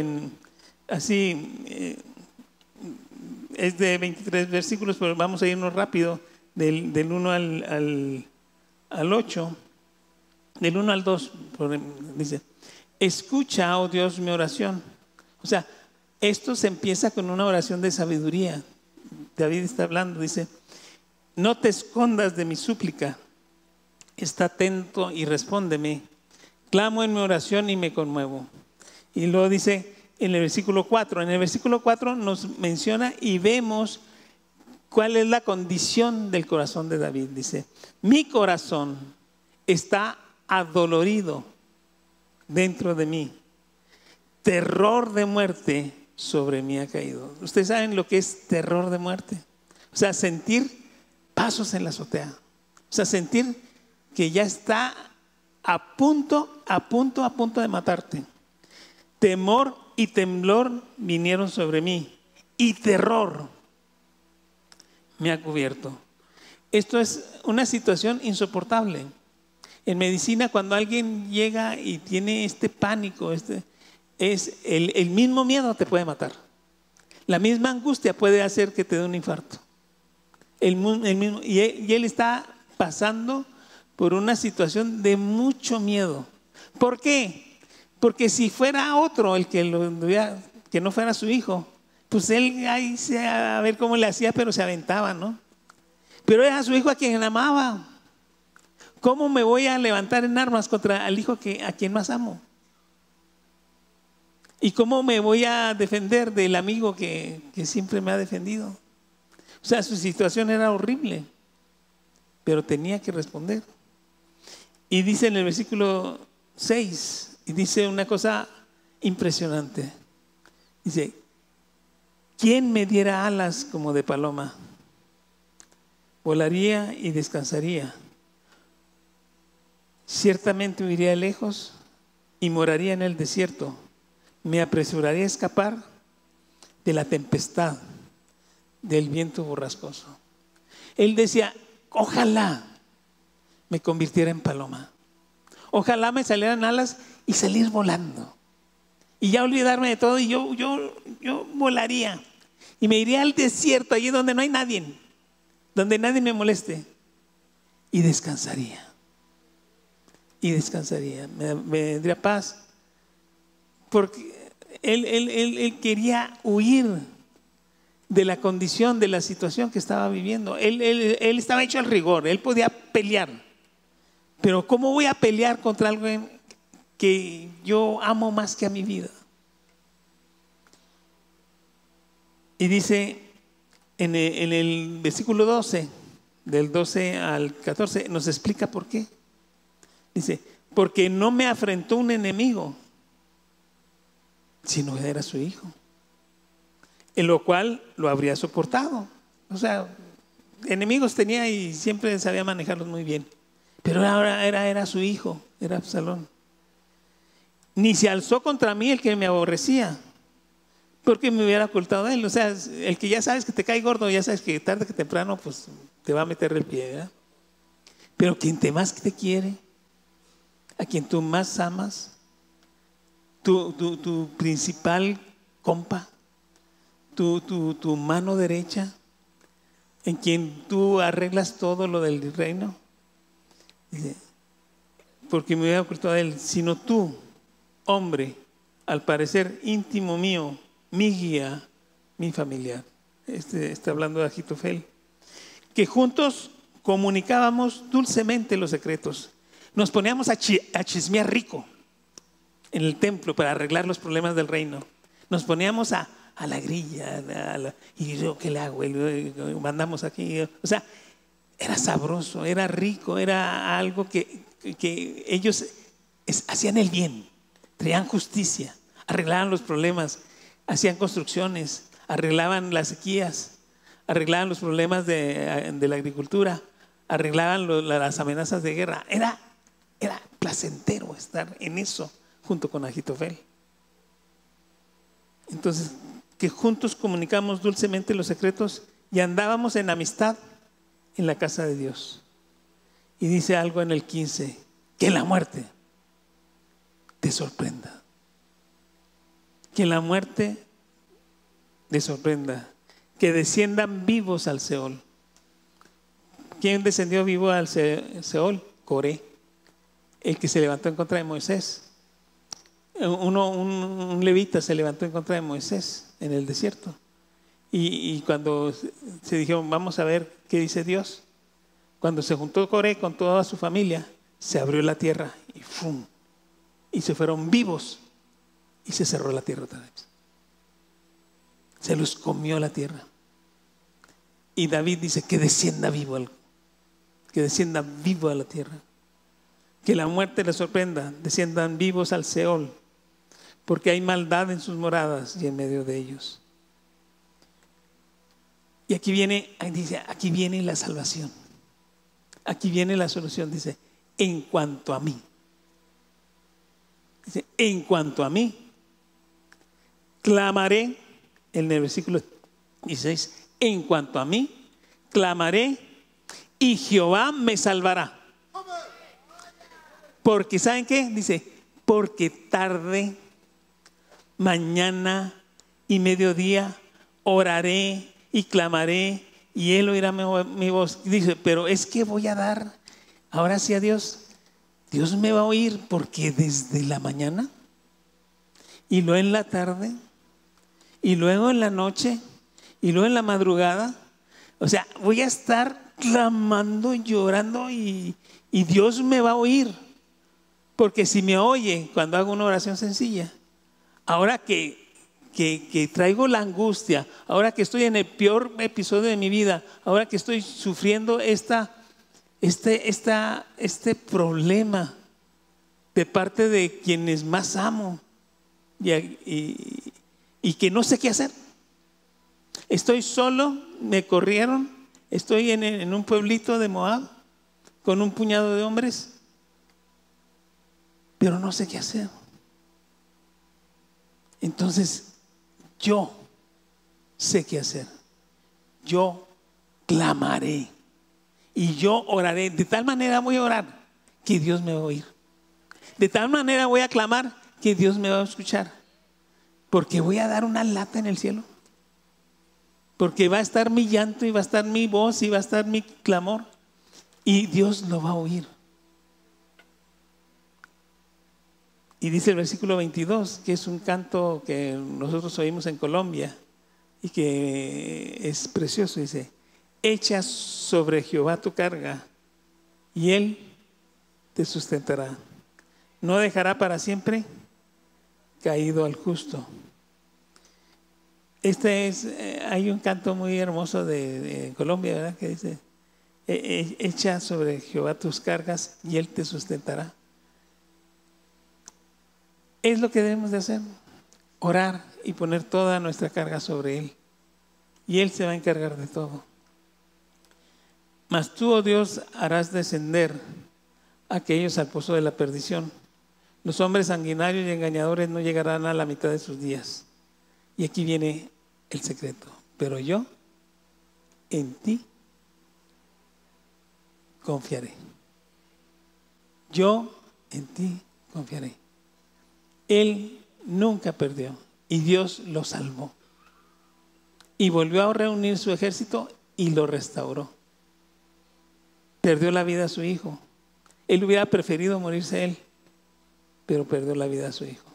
es de 23 versículos, pero vamos a irnos rápido del 1 al 8, del 1 al 2. Dice: escucha, oh Dios, mi oración. O sea, esto se empieza con una oración de sabiduría. David está hablando, dice: no te escondas de mi súplica, está atento y respóndeme. Clamo en mi oración y me conmuevo. Y luego dice en el versículo 4, nos menciona y vemos cuál es la condición del corazón de David. Dice: mi corazón está adolorido dentro de mí, terror de muerte sobre mí ha caído. Ustedes saben lo que es terror de muerte. O sea, sentir pasos en la azotea. O sea, sentir que ya está a punto de matarte. Temor y temblor vinieron sobre mí y terror me ha cubierto. Esto es una situación insoportable. En medicina, cuando alguien llega y tiene este pánico, es el mismo miedo te puede matar. La misma angustia puede hacer que te dé un infarto. Y él está pasando por una situación de mucho miedo. ¿Por qué? Porque si fuera otro el que no fuera su hijo, pues él ahí a ver cómo le hacía, pero se aventaba, ¿no? Pero era su hijo a quien amaba. ¿Cómo me voy a levantar en armas contra el hijo a quien más amo? ¿Y cómo me voy a defender del amigo que siempre me ha defendido? O sea, su situación era horrible, pero tenía que responder. Y dice en el versículo 6, y dice una cosa impresionante. Dice: ¿quién me diera alas como de paloma? Volaría y descansaría. Ciertamente huiría lejos y moraría en el desierto. Me apresuraría a escapar de la tempestad, del viento borrascoso. Él decía, ojalá me convirtiera en paloma. Ojalá me salieran alas y salir volando. Y ya olvidarme de todo y yo volaría. Y me iría al desierto, allí donde no hay nadie, donde nadie me moleste. Y descansaría. Y descansaría. Me vendría paz. Porque él quería huir de la condición, de la situación que estaba viviendo. Él estaba hecho al rigor, él podía pelear. Pero ¿cómo voy a pelear contra alguien que yo amo más que a mi vida? Y dice en el versículo 12, del 12 al 14, nos explica por qué. Dice, porque no me afrentó un enemigo, sino era su hijo, en lo cual lo habría soportado. O sea, enemigos tenía y siempre sabía manejarlos muy bien. Pero ahora era su hijo, era Absalón. Ni se alzó contra mí el que me aborrecía, porque me hubiera ocultado de él. O sea, el que ya sabes que te cae gordo, ya sabes que tarde que temprano pues te va a meter el pie, ¿verdad? Pero quien más te quiere, a quien tú más amas, tu principal compa, tu mano derecha, en quien tú arreglas todo lo del reino. Dice, porque me hubiera ocultado de él, sino tú, hombre, al parecer íntimo mío, mi guía, mi familiar. Está hablando de Ahitofel. Que juntos comunicábamos dulcemente los secretos. Nos poníamos a chismear rico en el templo para arreglar los problemas del reino. Nos poníamos a la grilla, y yo, ¿qué le hago? Mandamos aquí. O sea, era sabroso, era rico, era algo que ellos hacían el bien, traían justicia, arreglaban los problemas, hacían construcciones, arreglaban las sequías, arreglaban los problemas de la agricultura, arreglaban las amenazas de guerra. Era placentero estar en eso junto con Ahitofel. Entonces, que juntos comunicamos dulcemente los secretos y andábamos en amistad en la casa de Dios. Y dice algo en el 15, que la muerte te sorprenda. Que la muerte te sorprenda. Que desciendan vivos al Seol. ¿Quién descendió vivo al Seol? Coré, el que se levantó en contra de Moisés. Un levita se levantó en contra de Moisés en el desierto. Y cuando se dijeron, vamos a ver qué dice Dios, cuando se juntó Coré con toda su familia, se abrió la tierra y ¡fum! Y se fueron vivos y se cerró la tierra otra vez. Se los comió la tierra. Y David dice que descienda vivo a la tierra. Que la muerte les sorprenda, desciendan vivos al Seol, porque hay maldad en sus moradas y en medio de ellos. Y aquí viene la salvación. Aquí viene la solución. Dice, en cuanto a mí. Dice, en cuanto a mí, clamaré, en el versículo 16, en cuanto a mí, clamaré y Jehová me salvará. Porque, ¿saben qué? Dice, porque tarde, mañana y mediodía oraré y clamaré y Él oirá mi voz. Dice, pero es que voy a dar, ahora sí a Dios. Dios me va a oír porque desde la mañana y luego en la tarde y luego en la noche y luego en la madrugada. O sea, voy a estar clamando, llorando y Dios me va a oír. Porque si me oye cuando hago una oración sencilla, ahora que traigo la angustia, ahora que estoy en el peor episodio de mi vida, ahora que estoy sufriendo este problema de parte de quienes más amo y que no sé qué hacer. Estoy solo, me corrieron, estoy en un pueblito de Moab con un puñado de hombres, pero no sé qué hacer. Entonces, yo sé qué hacer. Yo clamaré y yo oraré. De tal manera voy a orar que Dios me va a oír. De tal manera voy a clamar que Dios me va a escuchar. Porque voy a dar una lata en el cielo. Porque va a estar mi llanto y va a estar mi voz y va a estar mi clamor. Y Dios lo va a oír. Y dice el versículo 22, que es un canto que nosotros oímos en Colombia y que es precioso. Dice: echa sobre Jehová tu carga y Él te sustentará. No dejará para siempre caído al justo. Hay un canto muy hermoso de Colombia, ¿verdad? Que dice: echa sobre Jehová tus cargas y Él te sustentará. Es lo que debemos de hacer: orar y poner toda nuestra carga sobre Él, y Él se va a encargar de todo. Mas tú, oh Dios, harás descender a aquellos al pozo de la perdición. Los hombres sanguinarios y engañadores no llegarán a la mitad de sus días. Y aquí viene el secreto: pero yo en ti confiaré. Yo en ti confiaré. Él nunca perdió y Dios lo salvó. Y volvió a reunir su ejército y lo restauró. Perdió la vida a su hijo. Él hubiera preferido morirse él, pero perdió la vida a su hijo.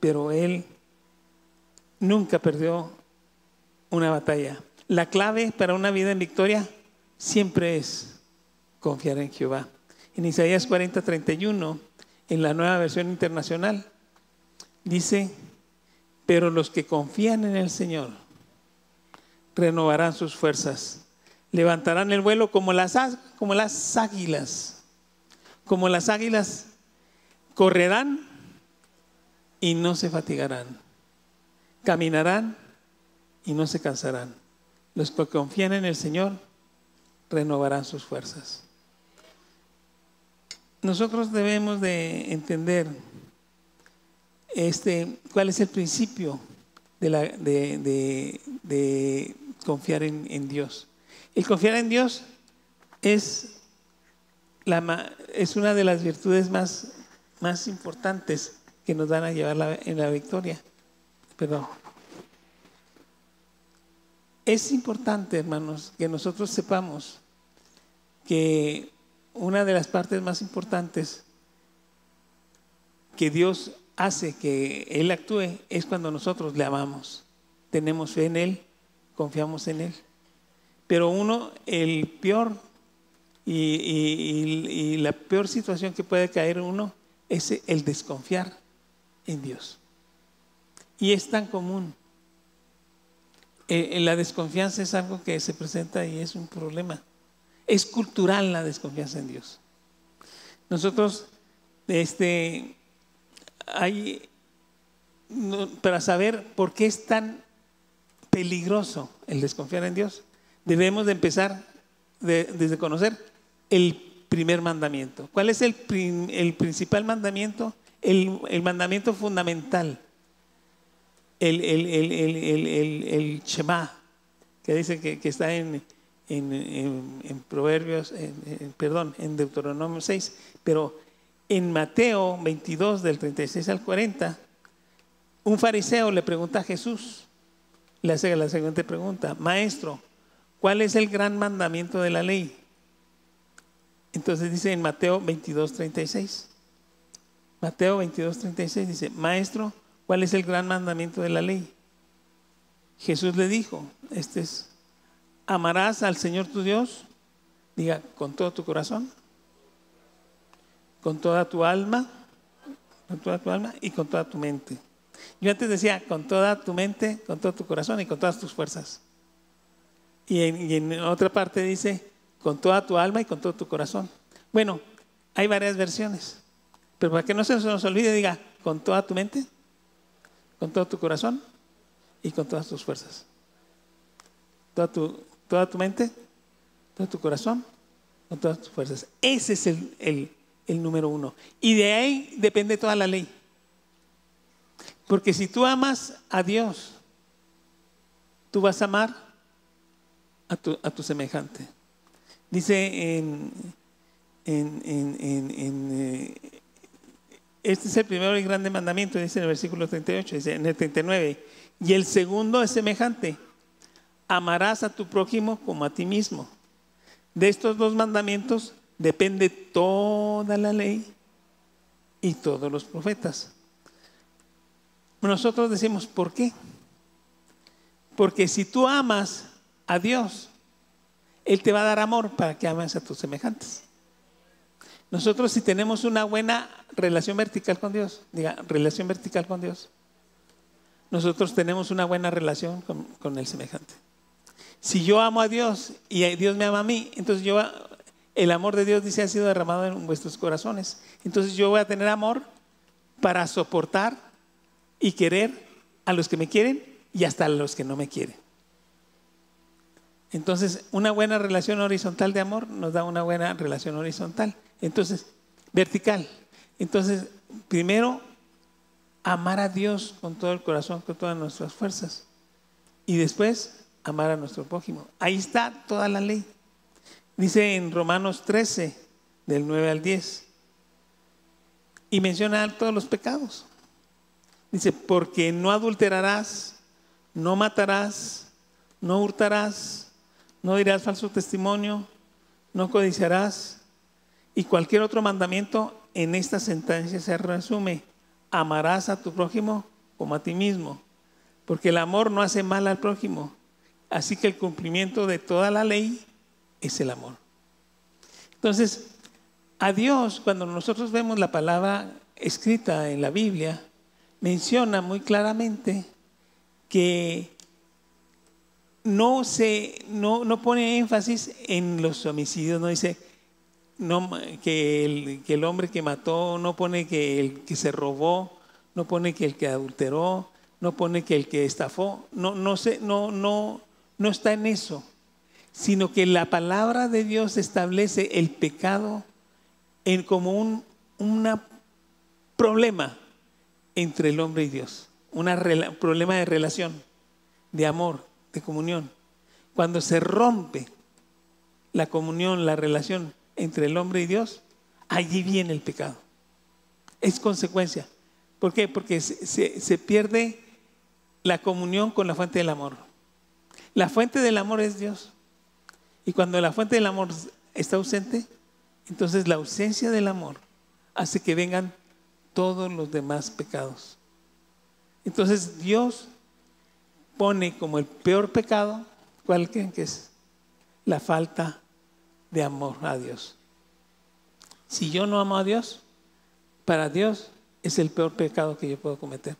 Pero él nunca perdió una batalla. La clave para una vida en victoria siempre es confiar en Jehová. En Isaías 40:31, en la Nueva Versión Internacional, dice: pero los que confían en el Señor renovarán sus fuerzas, levantarán el vuelo como las águilas. Como las águilas correrán y no se fatigarán, caminarán y no se cansarán. Los que confían en el Señor renovarán sus fuerzas. Nosotros debemos de entender cuál es el principio de confiar en Dios. El confiar en Dios es una de las virtudes más importantes que nos dan a llevar en la victoria. Perdón. Es importante, hermanos, que nosotros sepamos que una de las partes más importantes que Dios hace que Él actúe es cuando nosotros le amamos, tenemos fe en Él, confiamos en Él. Pero el peor y la peor situación que puede caer uno es el desconfiar en Dios. Y es tan común. La desconfianza es algo que se presenta y es un problema. Es cultural la desconfianza en Dios. Nosotros, para saber por qué es tan peligroso el desconfiar en Dios, debemos de empezar desde conocer el primer mandamiento. ¿Cuál es el principal mandamiento? El mandamiento fundamental. El Shema, que dice que está en Proverbios, en Deuteronomio 6, pero en Mateo 22, del 36 al 40, un fariseo le pregunta a Jesús, le hace la siguiente pregunta: Maestro, ¿cuál es el gran mandamiento de la ley? Entonces dice en Mateo 22, 36. Mateo 22, 36 dice: Maestro, ¿cuál es el gran mandamiento de la ley? Jesús le dijo, amarás al Señor tu Dios, diga, con todo tu corazón, con toda tu alma y con toda tu mente. Yo antes decía con toda tu mente, con todo tu corazón y con todas tus fuerzas. Y en otra parte dice con toda tu alma y con todo tu corazón. Bueno, hay varias versiones, pero para que no se nos olvide, diga con toda tu mente, con todo tu corazón y con todas tus fuerzas. Toda tu mente, todo tu corazón, con todas tus fuerzas. Ese es el número uno. Y de ahí depende toda la ley. Porque si tú amas a Dios, tú vas a amar a tu semejante. Dice este es el primero y grande mandamiento, dice en el versículo 38, dice en el 39. Y el segundo es semejante: amarás a tu prójimo como a ti mismo. De estos dos mandamientos depende toda la ley y todos los profetas. Nosotros decimos, ¿por qué? Porque si tú amas a Dios, Él te va a dar amor para que ames a tus semejantes. Nosotros, si tenemos una buena relación vertical con Dios, diga, relación vertical con Dios, nosotros tenemos una buena relación con el semejante. Si yo amo a Dios y Dios me ama a mí, entonces el amor de Dios, dice, ha sido derramado en vuestros corazones. Entonces yo voy a tener amor para soportar y querer a los que me quieren y hasta a los que no me quieren. Entonces, una buena relación horizontal de amor nos da una buena relación horizontal. Entonces, vertical. Entonces, primero, amar a Dios con todo el corazón, con todas nuestras fuerzas. Y después, amar a nuestro prójimo. Ahí está toda la ley. Dice en Romanos 13, del 9 al 10. Y menciona todos los pecados. Dice, porque no adulterarás, no matarás, no hurtarás, no dirás falso testimonio, no codiciarás. Y cualquier otro mandamiento en esta sentencia se resume: amarás a tu prójimo como a ti mismo, porque el amor no hace mal al prójimo. Así que el cumplimiento de toda la ley es el amor. Entonces, a Dios, cuando nosotros vemos la palabra escrita en la Biblia, menciona muy claramente que no pone énfasis en los homicidios, no dice que el hombre que mató, no pone que el que se robó, no pone que el que adulteró, no pone que el que estafó, no está en eso, sino que la palabra de Dios establece el pecado como un problema entre el hombre y Dios, un problema de relación, de amor, de comunión. Cuando se rompe la comunión, la relación entre el hombre y Dios, allí viene el pecado. Es consecuencia. ¿Por qué? Porque se pierde la comunión con la fuente del amor. La fuente del amor es Dios. Y cuando la fuente del amor está ausente, entonces la ausencia del amor hace que vengan todos los demás pecados. Entonces Dios pone como el peor pecado, ¿cuál creen que es? La falta de amor a Dios. Si yo no amo a Dios, para Dios es el peor pecado que yo puedo cometer.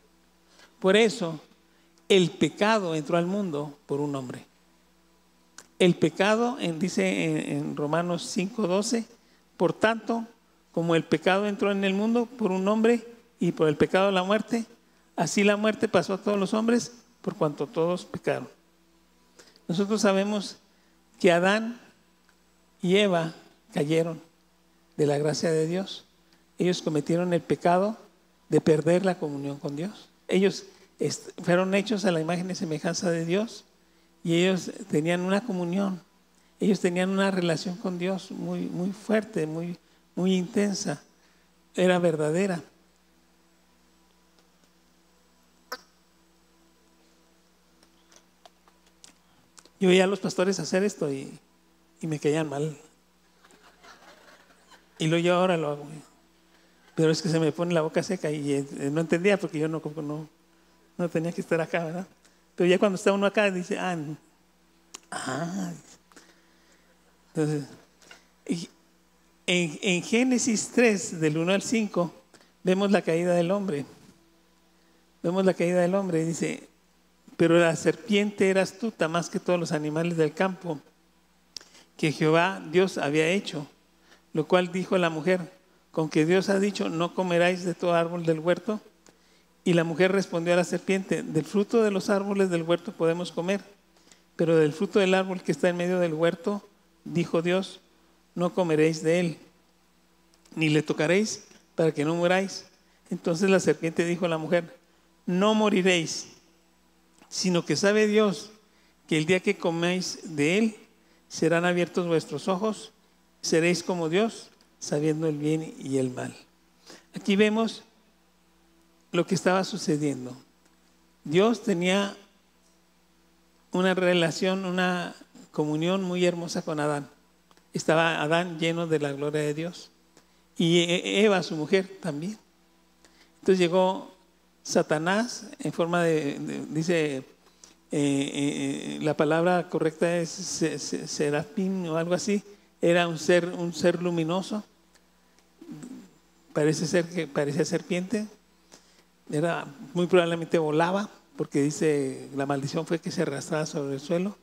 Por eso el pecado entró al mundo por un hombre. El pecado, dice en Romanos 5:12, por tanto, como el pecado entró en el mundo por un hombre y por el pecado la muerte, así la muerte pasó a todos los hombres por cuanto todos pecaron. Nosotros sabemos que Adán y Eva cayeron de la gracia de Dios. Ellos cometieron el pecado de perder la comunión con Dios. Ellos fueron hechos a la imagen y semejanza de Dios y ellos tenían una comunión. Ellos tenían una relación con Dios muy, muy fuerte, muy intensa. Era verdadera. Yo veía a los pastores hacer esto y me caían mal. Y yo ahora lo hago. Pero es que se me pone la boca seca y no entendía porque yo no tenía que estar acá, ¿verdad? Pero ya cuando está uno acá dice, entonces, en Génesis 3, del 1 al 5, vemos la caída del hombre. Vemos la caída del hombre y dice, pero la serpiente era astuta más que todos los animales del campo que Jehová Dios había hecho, lo cual dijo la mujer, con que Dios ha dicho, no comeráis de todo árbol del huerto. Y la mujer respondió a la serpiente, del fruto de los árboles del huerto podemos comer, pero del fruto del árbol que está en medio del huerto, dijo Dios, no comeréis de él, ni le tocaréis para que no muráis. Entonces la serpiente dijo a la mujer, no moriréis, sino que sabe Dios que el día que comáis de él, serán abiertos vuestros ojos, seréis como Dios, sabiendo el bien y el mal. Aquí vemos lo que estaba sucediendo. Dios tenía una relación, una comunión muy hermosa con Adán. Estaba Adán lleno de la gloria de Dios. Y Eva, su mujer, también. Entonces llegó Satanás en forma dice, la palabra correcta es serafín o algo así. Era un ser luminoso. Parece ser que parecía serpiente. Era, muy probablemente volaba, porque dice, la maldición fue que se arrastraba sobre el suelo.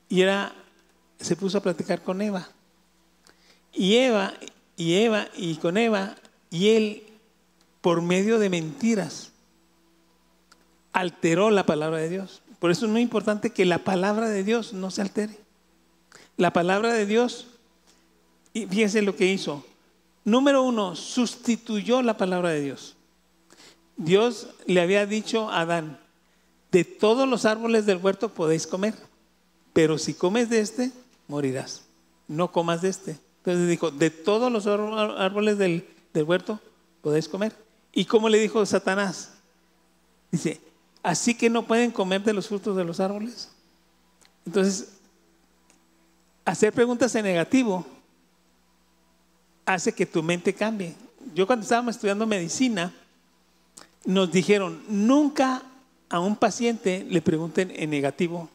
Y se puso a platicar con Eva. Y con Eva, y él, por medio de mentiras, alteró la palabra de Dios. Por eso es muy importante que la palabra de Dios no se altere. La palabra de Dios, y fíjense lo que hizo. Número 1, sustituyó la palabra de Dios. Dios le había dicho a Adán: de todos los árboles del huerto podéis comer, pero si comes de este, morirás. No comas de este. Entonces dijo: de todos los árboles del huerto podéis comer. ¿Y cómo le dijo Satanás? Dice: ¿así que no pueden comer de los frutos de los árboles? Entonces, hacer preguntas en negativo hace que tu mente cambie. Yo, cuando estábamos estudiando medicina, nos dijeron: nunca a un paciente le pregunten en negativo.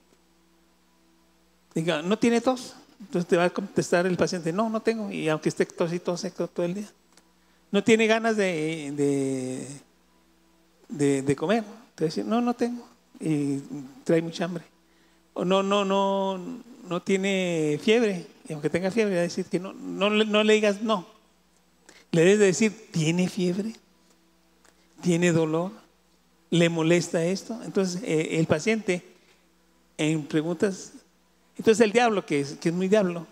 Diga: ¿no tiene tos? Entonces te va a contestar el paciente: no, no tengo. Y aunque esté tos y tos seco todo el día. ¿No tiene ganas de comer? Te va a decir: no, no tengo. Y trae mucha hambre. O no tiene fiebre. Y aunque tenga fiebre, va a decir que no le digas no. Le debes de decir: ¿tiene fiebre? ¿Tiene dolor? ¿Le molesta esto? Entonces el paciente, en preguntas, entonces el diablo, que es muy diablo,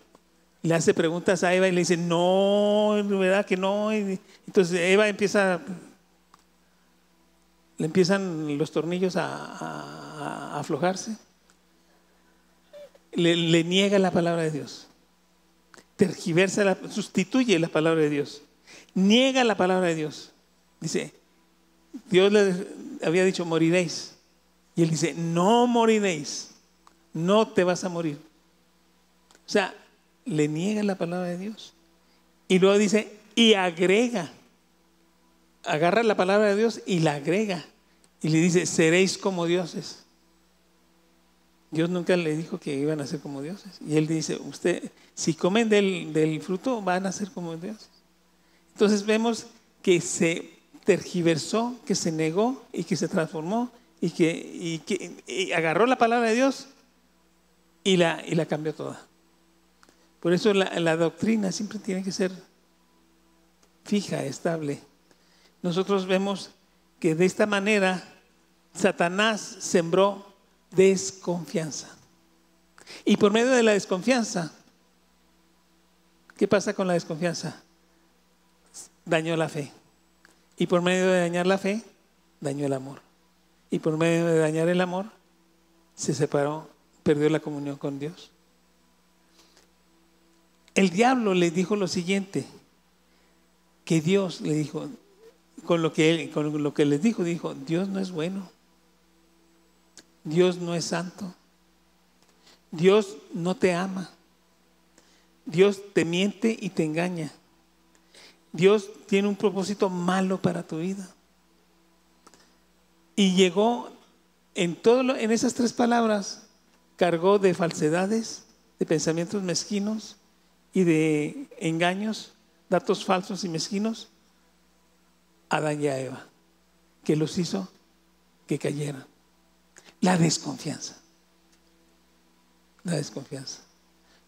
le hace preguntas a Eva y le dice: no, ¿verdad que no? Y entonces Eva le empiezan los tornillos a aflojarse. Le niega la palabra de Dios. Tergiversa, sustituye la palabra de Dios. Niega la palabra de Dios. Dice: Dios le había dicho: moriréis. Y él dice: no moriréis. No te vas a morir. O sea, le niega la palabra de Dios. Y luego dice, y agrega. Agarra la palabra de Dios y la agrega. Y le dice: seréis como dioses. Dios nunca le dijo que iban a ser como dioses. Y él dice: usted, si comen del fruto, van a ser como dioses. Entonces vemos que se tergiversó, que se negó y que se transformó y que agarró la palabra de Dios y la cambió toda. Por eso la doctrina siempre tiene que ser fija, estable. Nosotros vemos que de esta manera Satanás sembró desconfianza. Y por medio de la desconfianza, ¿qué pasa con la desconfianza? Dañó la fe. Y por medio de dañar la fe, dañó el amor. Y por medio de dañar el amor, se separó, perdió la comunión con Dios. El diablo le dijo lo siguiente, que Dios le dijo, con lo que les dijo, Dios no es bueno. Dios no es santo. Dios no te ama. Dios te miente y te engaña. Dios tiene un propósito malo para tu vida. Y llegó en esas 3 palabras, cargó de falsedades, de pensamientos mezquinos y de engaños, datos falsos y mezquinos, a Adán y a Eva, que los hizo que cayeran. La desconfianza. La desconfianza.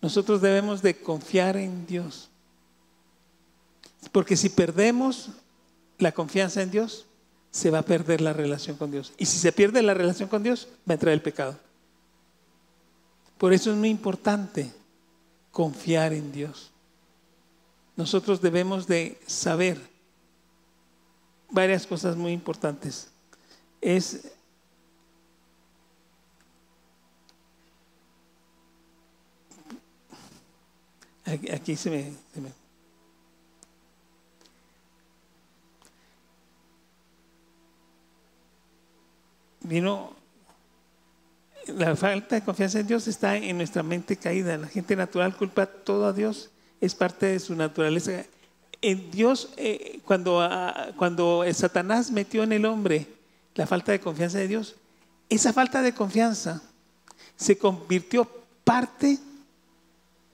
Nosotros debemos de confiar en Dios. Porque si perdemos la confianza en Dios, se va a perder la relación con Dios. Y si se pierde la relación con Dios, va a entrar el pecado. Por eso es muy importante confiar en Dios. Nosotros debemos de saber varias cosas muy importantes. es aquí se me vino. La falta de confianza en Dios está en nuestra mente caída. La gente natural culpa todo a Dios, es parte de su naturaleza. En Dios, cuando Satanás metió en el hombre la falta de confianza de Dios, esa falta de confianza se convirtió parte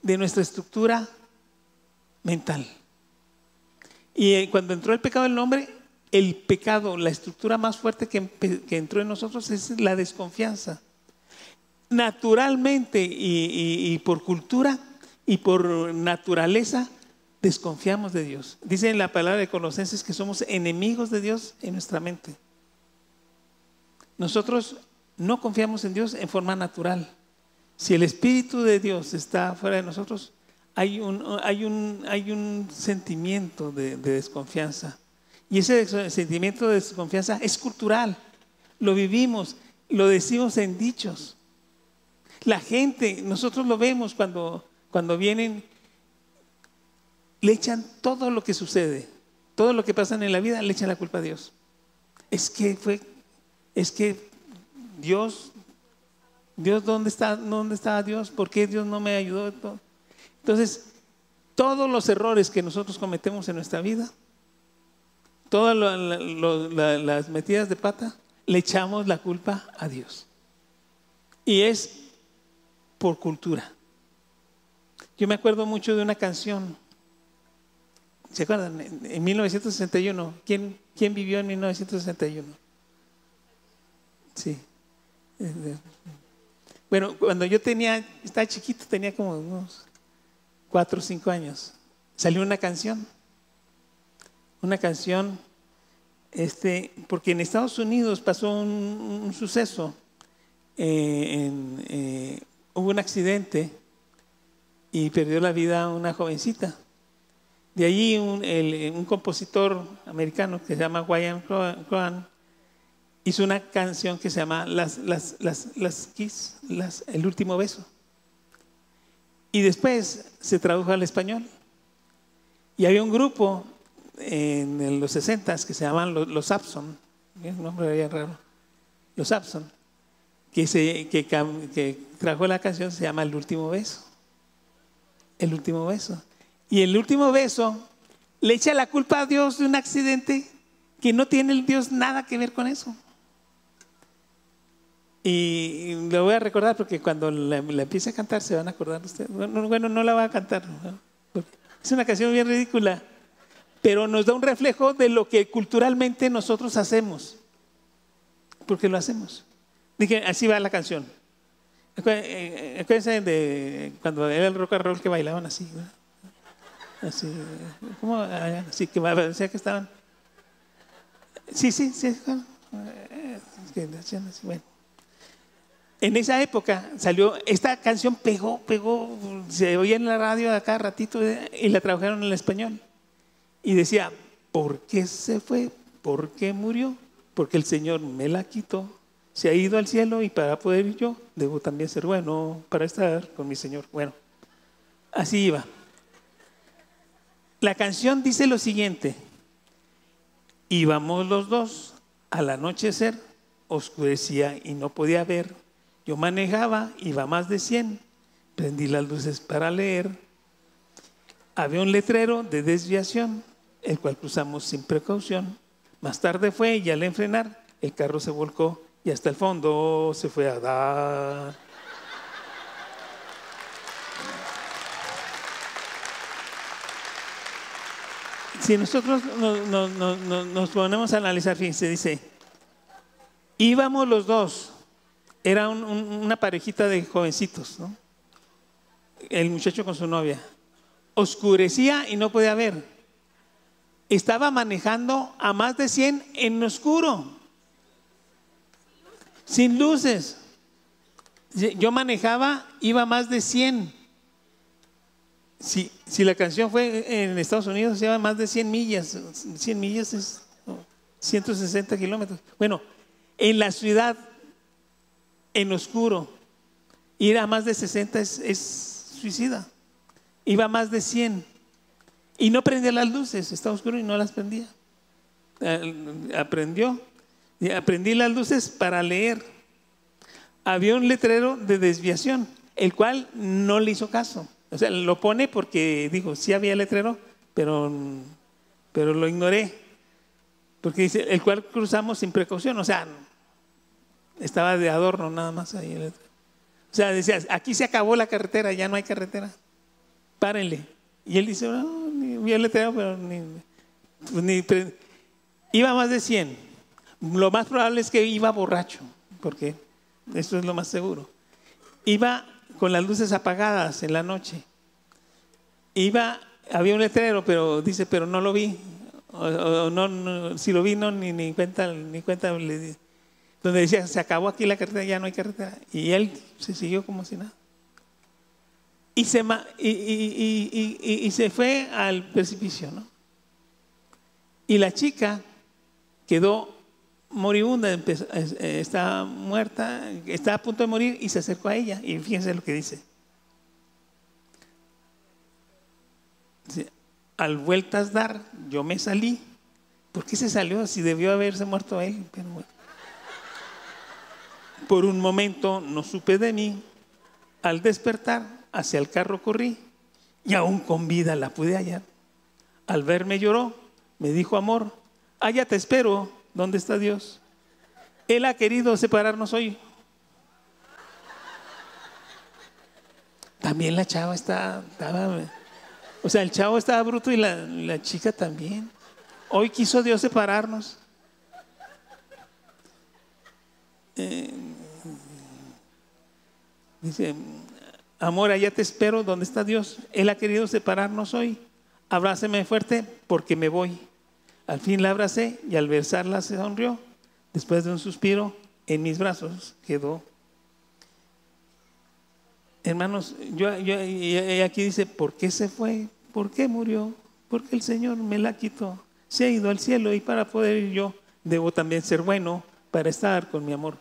de nuestra estructura mental. Y cuando entró el pecado en el hombre, el pecado, la estructura más fuerte que entró en nosotros es la desconfianza. Naturalmente y por cultura y por naturaleza desconfiamos de Dios. Dice en la palabra de Colosenses que somos enemigos de Dios en nuestra mente. Nosotros no confiamos en Dios en forma natural. Si el Espíritu de Dios está fuera de nosotros, hay un sentimiento de desconfianza. Y ese sentimiento de desconfianza es cultural. Lo vivimos, lo decimos en dichos. La gente, nosotros lo vemos cuando vienen, le echan todo lo que sucede, todo lo que pasa en la vida, le echan la culpa a Dios. Es que Dios, ¿dónde está Dios? ¿Por qué Dios no me ayudó? Entonces, todos los errores que nosotros cometemos en nuestra vida, todas las metidas de pata, le echamos la culpa a Dios. Y es por cultura. Yo me acuerdo mucho de una canción. ¿Se acuerdan? En 1961. ¿Quién vivió en 1961? Sí. Bueno, cuando yo estaba chiquito, tenía como unos 4 o 5 años. Salió una canción. Porque en Estados Unidos pasó un suceso. Hubo un accidente y perdió la vida una jovencita. De allí un compositor americano que se llama Wayne Coyne hizo una canción que se llama El último beso. Y después se tradujo al español. Y había un grupo en los 60s que se llamaban los Sampson, un nombre bien raro, los Sampson, que trajo la canción, se llama El último beso. El último beso. Y el último beso le echa la culpa a Dios de un accidente que no tiene el Dios nada que ver con eso. Y lo voy a recordar porque cuando la empiece a cantar se van a acordar ustedes. Bueno, no la voy a cantar, ¿no? Es una canción bien ridícula, pero nos da un reflejo de lo que culturalmente nosotros hacemos. Porque lo hacemos. Dije, así va la canción. Acuérdense de cuando era el rock and roll que bailaban así, ¿verdad? Así, ¿cómo? Así que parecía que estaban. Sí. Bueno. En esa época salió, esta canción pegó, se oía en la radio a cada ratito y la tradujeron en español. Y decía, ¿por qué se fue? ¿Por qué murió? Porque el Señor me la quitó. Se ha ido al cielo y para poder ir yo, debo también ser bueno para estar con mi Señor. Bueno, así iba. La canción dice lo siguiente: íbamos los dos, al anochecer, oscurecía y no podía ver. Yo manejaba, iba a más de 100, prendí las luces para leer. Había un letrero de desviación, el cual cruzamos sin precaución. Más tarde fue y al enfrenar, el carro se volcó y hasta el fondo se fue a dar. Si nosotros nos ponemos a analizar, fíjense, dice, íbamos los dos, era una parejita de jovencitos, ¿no? El muchacho con su novia. Oscurecía y no podía ver. Estaba manejando a más de 100 en oscuro, sin luces. Yo manejaba, iba a más de 100. Si la canción fue en Estados Unidos, se llama más de 100 millas. 100 millas es 160 kilómetros. Bueno, En la ciudad, en oscuro, ir a más de 60 es suicida. Iba a más de 100 y no prendía las luces, estaba oscuro y no las prendía. Aprendí las luces para leer. Había un letrero de desviación, el cual no le hizo caso. O sea, lo pone porque dijo, sí había letrero, pero lo ignoré. Porque dice, el cual cruzamos sin precaución. O sea, estaba de adorno nada más ahí el letrero. O sea, decía, aquí se acabó la carretera, ya no hay carretera. Párenle. Y él dice, no, ni vio el letrero, pero iba a más de 100. Lo más probable es que iba borracho, porque esto es lo más seguro. Iba con las luces apagadas en la noche. Había un letrero, pero dice, pero no lo vi. No, si lo vi, no, ni cuenta le di. Donde decía, se acabó aquí la carretera, ya no hay carretera. Y él se siguió como si nada. Y se fue al precipicio, ¿no? Y la chica quedó moribunda, estaba muerta, estaba a punto de morir y se acercó a ella. Y fíjense lo que dice. Al vueltas dar, yo me salí. ¿Por qué se salió? Si debió haberse muerto él. Pero bueno. Por un momento no supe de mí. Al despertar, hacia el carro corrí y aún con vida la pude hallar. Al verme lloró, me dijo, amor, allá te espero. ¿Dónde está Dios? Él ha querido separarnos hoy. También la chava estaba, o sea, el chavo estaba bruto y la chica también. Hoy quiso Dios separarnos. Dice, amor, allá te espero. ¿Dónde está Dios? Él ha querido separarnos hoy. Abrázame fuerte porque me voy. Al fin la abracé y al besarla se sonrió. Después de un suspiro, en mis brazos quedó. Hermanos, y aquí dice, ¿por qué se fue? ¿Por qué murió? Porque el Señor me la quitó. Se ha ido al cielo y para poder ir yo, debo también ser bueno para estar con mi amor.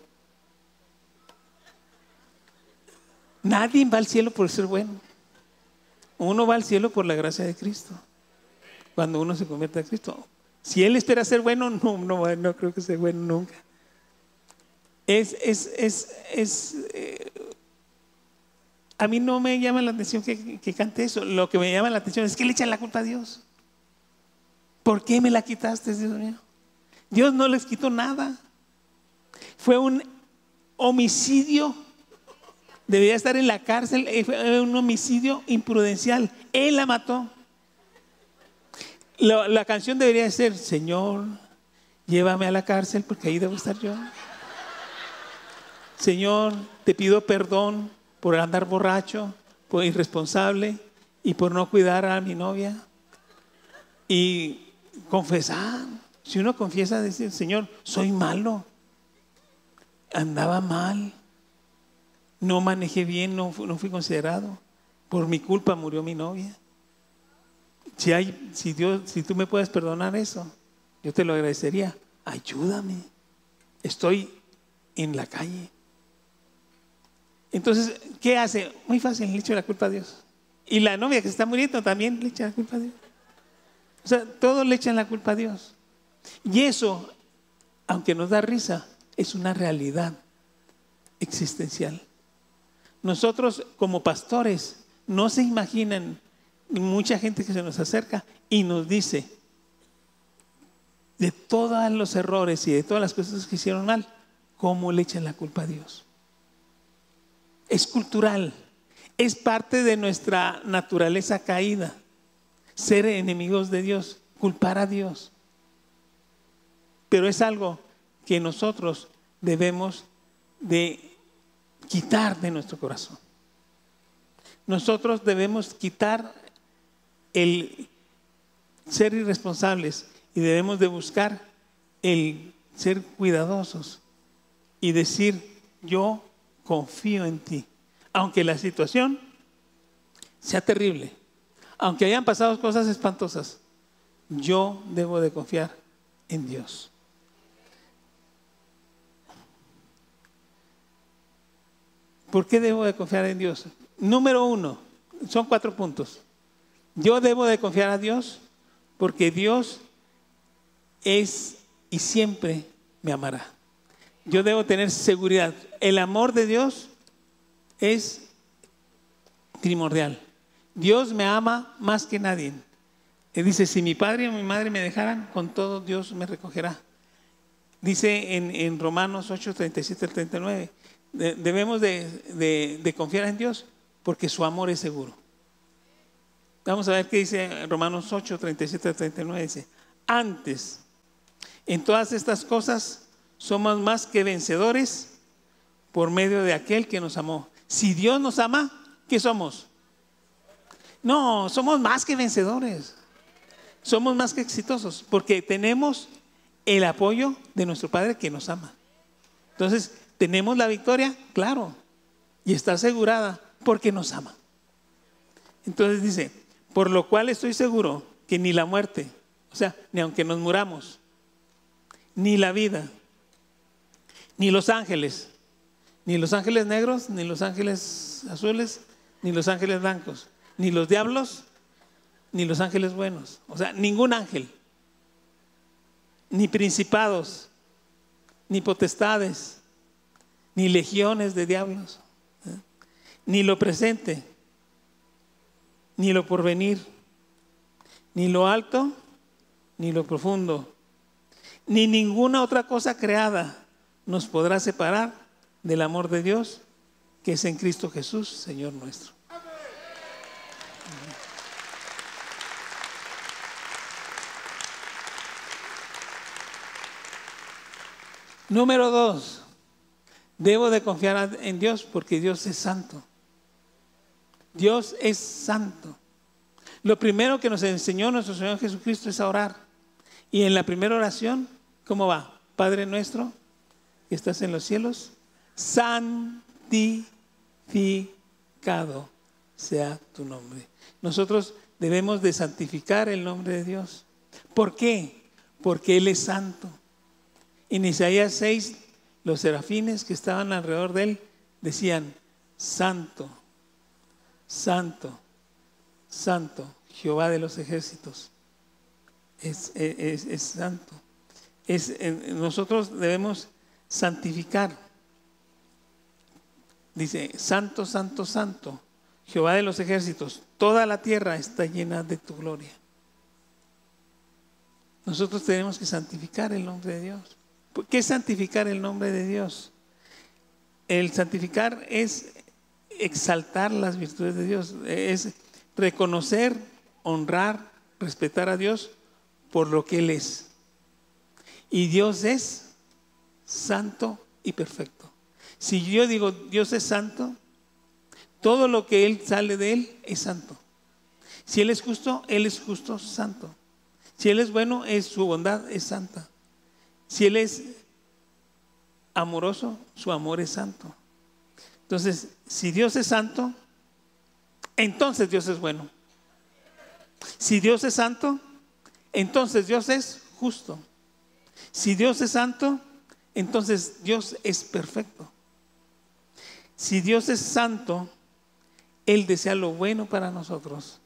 Nadie va al cielo por ser bueno. Uno va al cielo por la gracia de Cristo. Cuando uno se convierte a Cristo. Si Él espera ser bueno, no creo que sea bueno nunca. A mí no me llama la atención que cante eso. Lo que me llama la atención es que le echan la culpa a Dios. ¿Por qué me la quitaste, Dios mío? Dios no les quitó nada. Fue un homicidio. Debería estar en la cárcel. Fue un homicidio imprudencial. Él la mató. La canción debería ser, Señor, llévame a la cárcel porque ahí debo estar yo. Señor, te pido perdón por andar borracho, por irresponsable y por no cuidar a mi novia. Y confesar. Si uno confiesa, decir, Señor, soy malo, andaba mal, no manejé bien, no fui considerado, por mi culpa murió mi novia. Si tú me puedes perdonar eso, yo te lo agradecería. Ayúdame, estoy en la calle. Entonces, ¿qué hace? Muy fácil, le echo la culpa a Dios. Y la novia que se está muriendo también le echa la culpa a Dios. O sea, todos le echan la culpa a Dios. Y eso, aunque nos da risa, es una realidad existencial. Nosotros como pastores, no se imaginan, mucha gente que se nos acerca y nos dice de todos los errores y de todas las cosas que hicieron mal, ¿cómo le echan la culpa a Dios? Es cultural, es parte de nuestra naturaleza caída, ser enemigos de Dios, culpar a Dios. Pero es algo que nosotros debemos de quitar de nuestro corazón. Nosotros debemos quitar el ser irresponsables y debemos de buscar el ser cuidadosos y decir, yo confío en ti. Aunque la situación sea terrible, aunque hayan pasado cosas espantosas, yo debo de confiar en Dios. ¿Por qué debo de confiar en Dios? Número 1, son 4 puntos. Yo debo de confiar a Dios porque Dios es y siempre me amará. Yo debo tener seguridad. El amor de Dios es primordial. Dios me ama más que nadie. Él dice, si mi padre o mi madre me dejaran, con todo Dios me recogerá. Dice en Romanos 8, 37 al 39, debemos de confiar en Dios porque su amor es seguro. Vamos a ver qué dice Romanos 8, 37 al 39. Dice, antes, en todas estas cosas somos más que vencedores por medio de aquel que nos amó. Si Dios nos ama, ¿qué somos? No, somos más que vencedores. Somos más que exitosos porque tenemos el apoyo de nuestro Padre que nos ama. Entonces, ¿tenemos la victoria? Claro. Y está asegurada porque nos ama. Entonces dice, por lo cual estoy seguro que ni la muerte, o sea, ni aunque nos muramos, ni la vida, ni los ángeles negros, ni los ángeles azules, ni los ángeles blancos, ni los diablos, ni los ángeles buenos. O sea, ningún ángel, ni principados, ni potestades, ni legiones de diablos, ni lo presente, ni lo porvenir, ni lo alto, ni lo profundo, ni ninguna otra cosa creada nos podrá separar del amor de Dios que es en Cristo Jesús, Señor nuestro. Número 2, debo de confiar en Dios porque Dios es santo. Dios es santo. Lo primero que nos enseñó nuestro Señor Jesucristo es a orar. Y en la primera oración, ¿cómo va? Padre nuestro, que estás en los cielos, santificado sea tu nombre. Nosotros debemos de santificar el nombre de Dios. ¿Por qué? Porque Él es santo. En Isaías 6, los serafines que estaban alrededor de Él decían, santo, santo, santo, Jehová de los ejércitos. Es santo. Nosotros debemos santificar. Dice, santo, santo, santo, Jehová de los ejércitos, toda la tierra está llena de tu gloria. Nosotros tenemos que santificar el nombre de Dios. ¿Qué es santificar el nombre de Dios? El santificar es exaltar las virtudes de Dios, es reconocer, honrar, respetar a Dios por lo que Él es. Y Dios es santo y perfecto. Si yo digo Dios es santo, todo lo que Él sale de Él es santo. Si Él es justo, santo. Si Él es bueno, su bondad es santa. Si Él es amoroso, su amor es santo. Entonces, si Dios es santo, entonces Dios es bueno. Si Dios es santo, entonces Dios es justo. Si Dios es santo, entonces Dios es perfecto. Si Dios es santo, Él desea lo bueno para nosotros.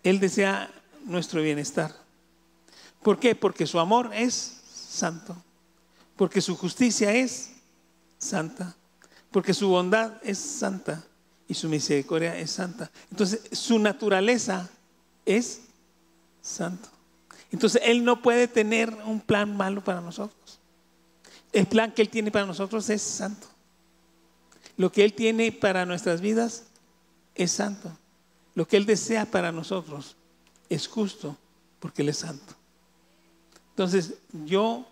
Él desea nuestro bienestar. ¿Por qué? Porque su amor es santo, porque su justicia es santa, porque su bondad es santa y su misericordia es santa. Entonces su naturaleza es santo. Entonces Él no puede tener un plan malo para nosotros. El plan que Él tiene para nosotros es santo. Lo que Él tiene para nuestras vidas es santo. Lo que Él desea para nosotros es justo porque Él es santo. Entonces, yo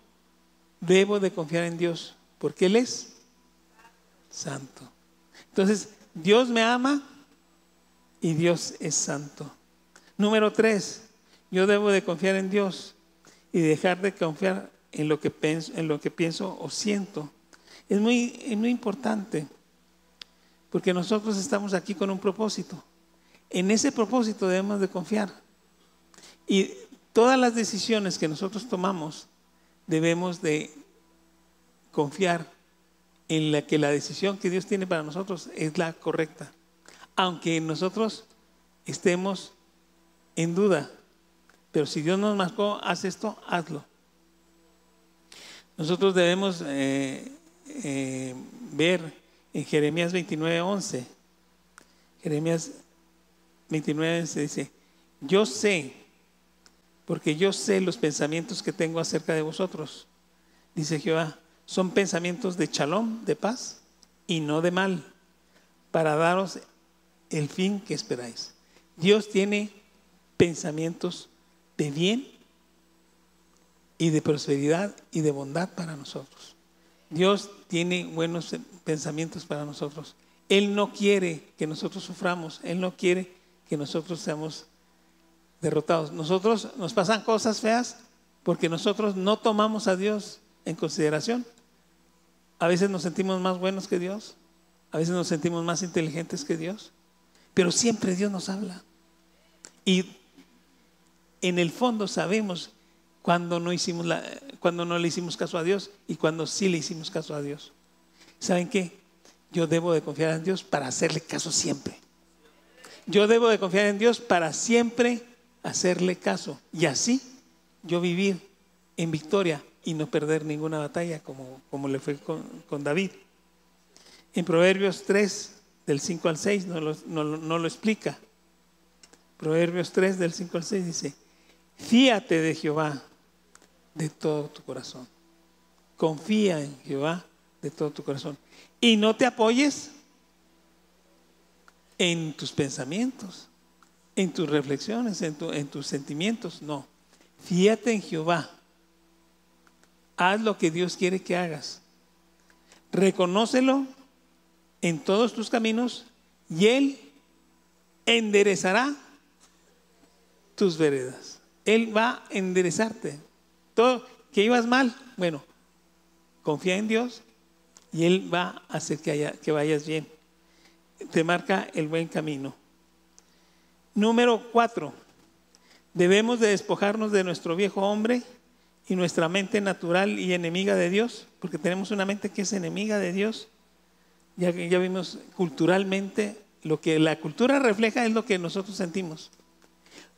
debo de confiar en Dios porque Él es santo. Entonces, Dios me ama y Dios es santo. Número 3, yo debo de confiar en Dios y dejar de confiar en lo que pienso o siento. Es muy importante porque nosotros estamos aquí con un propósito. En ese propósito debemos de confiar. Y todas las decisiones que nosotros tomamos debemos de confiar en la que la decisión que Dios tiene para nosotros es la correcta. Aunque nosotros estemos en duda, pero si Dios nos marcó, haz esto, hazlo. Nosotros debemos ver en Jeremías 29:11. Jeremías 29:11 dice: yo sé, porque yo sé los pensamientos que tengo acerca de vosotros, dice Jehová, son pensamientos de shalom, de paz, y no de mal, para daros el fin que esperáis. Dios tiene pensamientos de bien y de prosperidad y de bondad para nosotros. Dios tiene buenos pensamientos para nosotros. Él no quiere que nosotros suframos. Él no quiere que nosotros seamos derrotados. Nosotros nos pasan cosas feas porque nosotros no tomamos a Dios en consideración. A veces nos sentimos más buenos que Dios. A veces nos sentimos más inteligentes que Dios. Pero siempre Dios nos habla. Y en el fondo sabemos cuando no le hicimos caso a Dios y cuando sí le hicimos caso a Dios. ¿Saben qué? Yo debo de confiar en Dios para hacerle caso siempre. Yo debo de confiar en Dios para siempre hacerle caso. Y así yo vivir en victoria y no perder ninguna batalla como le fue con David. En Proverbios 3, del 5 al 6, no lo explica. Proverbios 3, del 5 al 6 dice: fíate de Jehová de todo tu corazón. Confía en Jehová de todo tu corazón. Y no te apoyes en tus pensamientos, en tus reflexiones, en tus sentimientos. No. Fíate en Jehová. Haz lo que Dios quiere que hagas. Reconócelo en todos tus caminos y Él enderezará tus veredas. Él va a enderezarte. Todo que ibas mal, bueno, confía en Dios y Él va a hacer que vayas bien. Te marca el buen camino. Número 4. Debemos de despojarnos de nuestro viejo hombre y nuestra mente natural y enemiga de Dios, porque tenemos una mente que es enemiga de Dios. Ya vimos culturalmente, lo que la cultura refleja es lo que nosotros sentimos.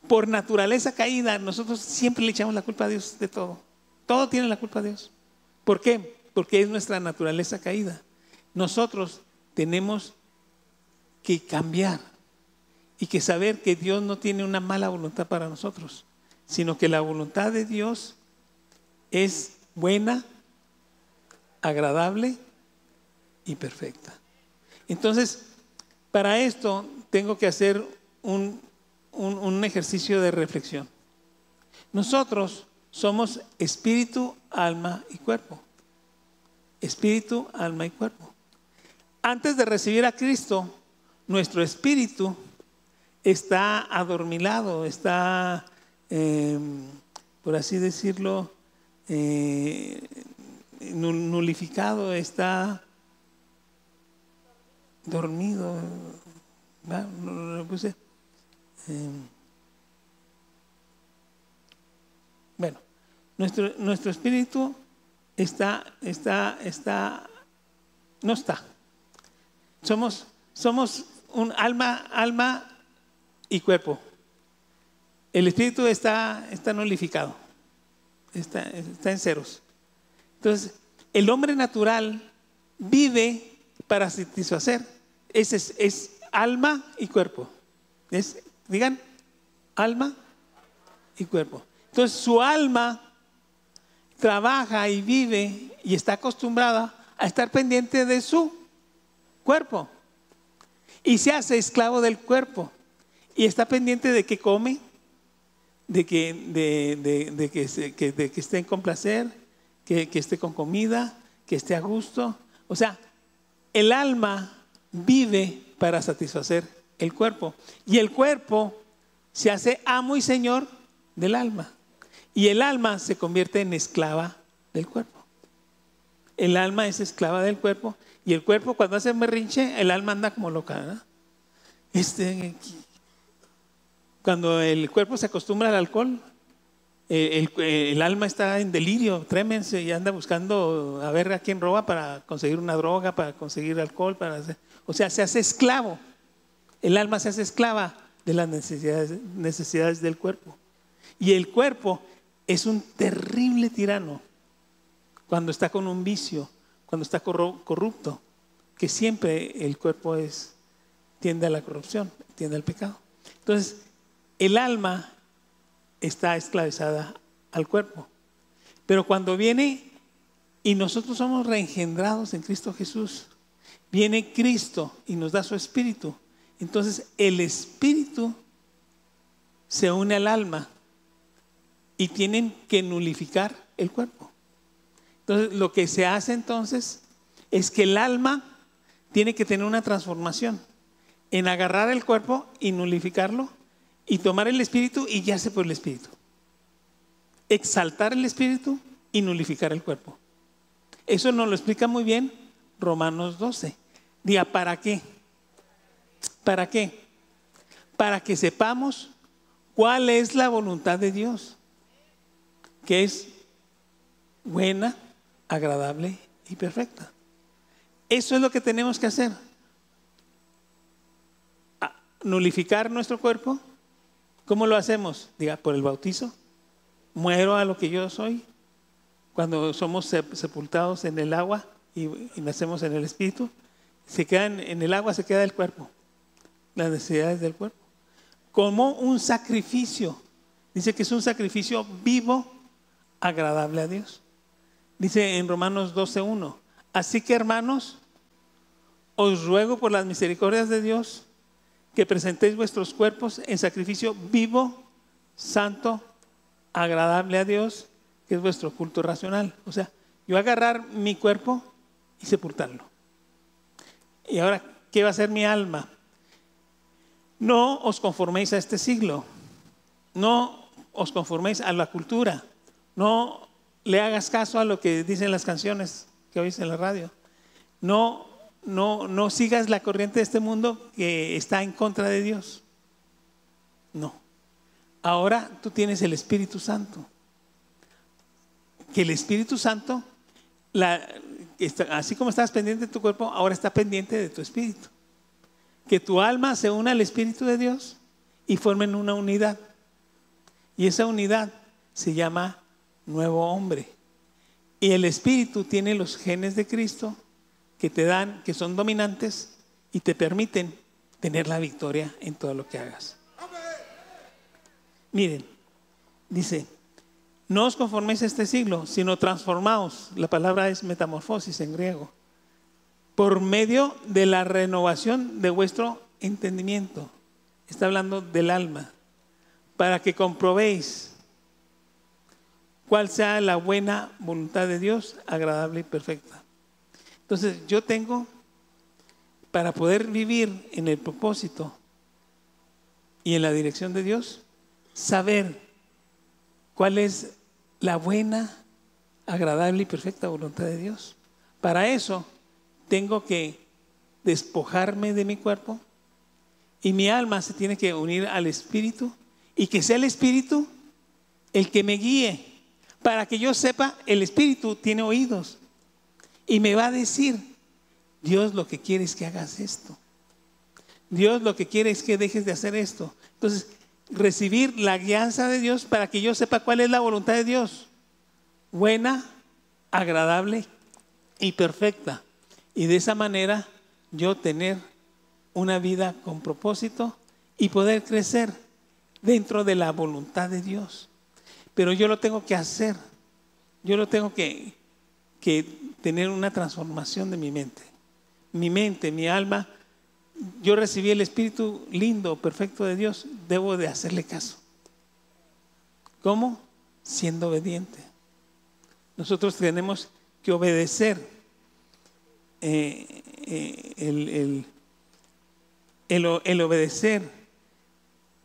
Por naturaleza caída, nosotros siempre le echamos la culpa a Dios de todo. Todo tiene la culpa a Dios. ¿Por qué? Porque es nuestra naturaleza caída. Nosotros tenemos que cambiar y que saber que Dios no tiene una mala voluntad para nosotros, sino que la voluntad de Dios es buena, agradable y perfecta. Entonces, para esto tengo que hacer un ejercicio de reflexión. Nosotros somos espíritu, alma y cuerpo. Espíritu, alma y cuerpo. Antes de recibir a Cristo, nuestro espíritu está adormilado, está, por así decirlo, nulificado, está dormido. No lo puse. Bueno, nuestro espíritu no está. Somos un alma y cuerpo. El espíritu está nulificado, está en ceros. Entonces, el hombre natural vive para satisfacer. Es alma y cuerpo. Digan, alma y cuerpo. Entonces, su alma trabaja y vive y está acostumbrada a estar pendiente de su cuerpo. Y se hace esclavo del cuerpo. Y está pendiente de que come, de que esté con placer, que esté con comida, que esté a gusto. O sea, el alma vive para satisfacer el cuerpo. Y el cuerpo se hace amo y señor del alma. Y el alma se convierte en esclava del cuerpo. El alma es esclava del cuerpo. Y el cuerpo, cuando hace berrinche, el alma anda como loca, ¿verdad? Cuando el cuerpo se acostumbra al alcohol, El alma está en delirio, trémense y anda buscando a ver a quién roba para conseguir una droga, para conseguir alcohol, o sea, se hace esclavo. El alma se hace esclava de las necesidades del cuerpo. Y el cuerpo es un terrible tirano cuando está con un vicio, cuando está corrupto, que siempre el cuerpo tiende a la corrupción, tiende al pecado. Entonces, el alma está esclavizada al cuerpo. Pero cuando viene y nosotros somos reengendrados en Cristo Jesús, viene Cristo y nos da su espíritu. Entonces el espíritu se une al alma y tienen que nulificar el cuerpo. Entonces lo que se hace entonces es que el alma tiene que tener una transformación en agarrar el cuerpo y nulificarlo y tomar el espíritu y guiarse por el espíritu. Exaltar el espíritu y nulificar el cuerpo. Eso nos lo explica muy bien Romanos 12. Diga, ¿para qué? ¿Para qué? Para que sepamos cuál es la voluntad de Dios, que es buena, agradable y perfecta. Eso es lo que tenemos que hacer. Nulificar nuestro cuerpo. ¿Cómo lo hacemos? Diga, por el bautizo. Muero a lo que yo soy. Cuando somos sepultados en el agua y nacemos en el espíritu, se quedan en el agua, se queda el cuerpo, las necesidades del cuerpo. Como un sacrificio. Dice que es un sacrificio vivo, agradable a Dios. Dice en Romanos 12:1. Así que, hermanos, os ruego por las misericordias de Dios que presentéis vuestros cuerpos en sacrificio vivo, santo, agradable a Dios, que es vuestro culto racional. O sea, yo agarrar mi cuerpo y sepultarlo. Y ahora, ¿qué va a hacer mi alma? No os conforméis a este siglo. No os conforméis a la cultura. No le hagas caso a lo que dicen las canciones que oís en la radio. No sigas la corriente de este mundo que está en contra de Dios. No. Ahora tú tienes el Espíritu Santo. Que el Espíritu Santo, así como estabas pendiente de tu cuerpo, ahora está pendiente de tu espíritu. Que tu alma se una al Espíritu de Dios y formen una unidad. Y esa unidad se llama nuevo hombre. Y el Espíritu tiene los genes de Cristo que te dan, que son dominantes y te permiten tener la victoria en todo lo que hagas. Miren, dice, no os conforméis a este siglo, sino transformaos. La palabra es metamorfosis en griego. Por medio de la renovación de vuestro entendimiento. Está hablando del alma. Para que comprobéis cuál sea la buena voluntad de Dios, agradable y perfecta. Entonces yo tengo, para poder vivir en el propósito y en la dirección de Dios, saber cuál es la buena, agradable y perfecta voluntad de Dios. Para eso tengo que despojarme de mi cuerpo y mi alma se tiene que unir al Espíritu y que sea el Espíritu el que me guíe para que yo sepa. El Espíritu tiene oídos y me va a decir, Dios lo que quiere es que hagas esto. Dios lo que quiere es que dejes de hacer esto. Entonces, recibir la guianza de Dios para que yo sepa cuál es la voluntad de Dios. Buena, agradable y perfecta. Y de esa manera yo tener una vida con propósito y poder crecer dentro de la voluntad de Dios. Pero yo lo tengo que hacer. Yo lo tengo que tener una transformación de mi mente. Mi mente, mi alma. Yo recibí el Espíritu lindo, perfecto de Dios. Debo de hacerle caso. ¿Cómo? Siendo obediente. Nosotros tenemos que obedecer. El obedecer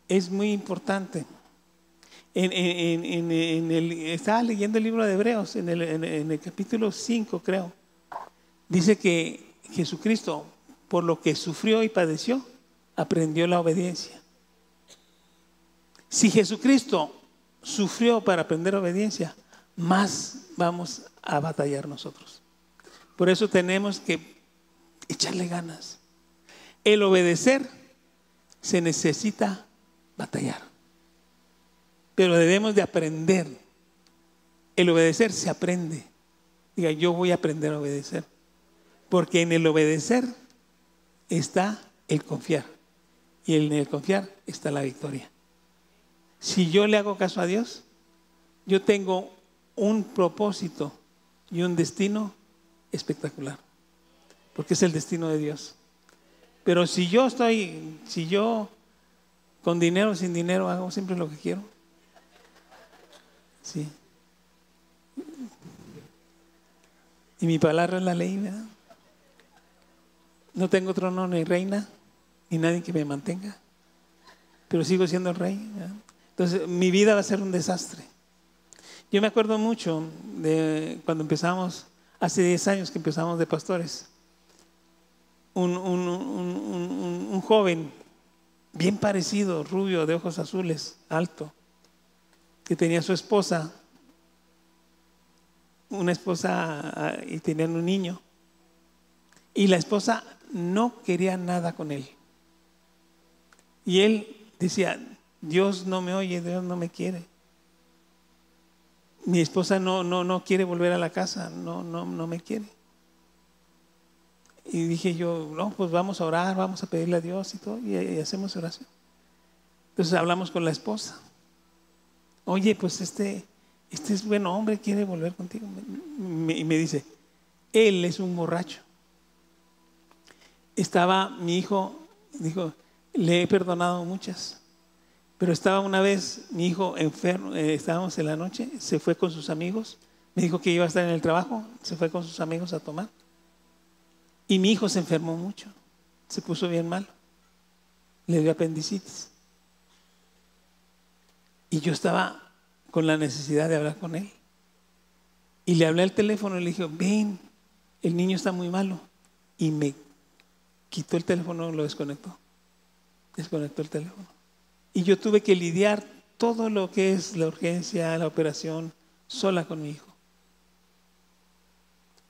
es muy importante. Estaba leyendo el libro de Hebreos en el capítulo 5, creo. Dice que Jesucristo, por lo que sufrió y padeció, aprendió la obediencia. Si Jesucristo sufrió para aprender obediencia, más vamos a batallar nosotros. Por eso tenemos que echarle ganas. El obedecer se necesita batallar, pero debemos de aprender. El obedecer se aprende. Diga, yo voy a aprender a obedecer, porque en el obedecer está el confiar, y en el confiar está la victoria. Si yo le hago caso a Dios, yo tengo un propósito y un destino espectacular, porque es el destino de Dios. Pero si yo con dinero o sin dinero hago siempre lo que quiero, sí. Y mi palabra es la ley, ¿verdad? No tengo trono ni reina, ni nadie que me mantenga, pero sigo siendo el rey, ¿verdad? Entonces mi vida va a ser un desastre. Yo me acuerdo mucho de cuando empezamos, hace 10 años que empezamos de pastores. Un joven bien parecido, rubio, de ojos azules, alto, que tenía su esposa, una esposa, y tenían un niño, y la esposa no quería nada con él, y él decía, Dios no me oye, Dios no me quiere, mi esposa no quiere volver a la casa, no me quiere. Y dije yo, no, pues vamos a orar, vamos a pedirle a Dios y todo, y hacemos oración. Entonces hablamos con la esposa. Oye, pues este es buen hombre, quiere volver contigo. Y me dice, él es un borracho. Estaba mi hijo, dijo, le he perdonado muchas, pero estaba una vez mi hijo enfermo, estábamos en la noche, se fue con sus amigos, me dijo que iba a estar en el trabajo, se fue con sus amigos a tomar. Y mi hijo se enfermó mucho, se puso bien mal, le dio apendicitis. Y yo estaba con la necesidad de hablar con él. Y le hablé al teléfono y le dije, ven, el niño está muy malo. Y me quitó el teléfono, lo desconectó. Desconectó el teléfono. Y yo tuve que lidiar todo lo que es la urgencia, la operación, sola con mi hijo.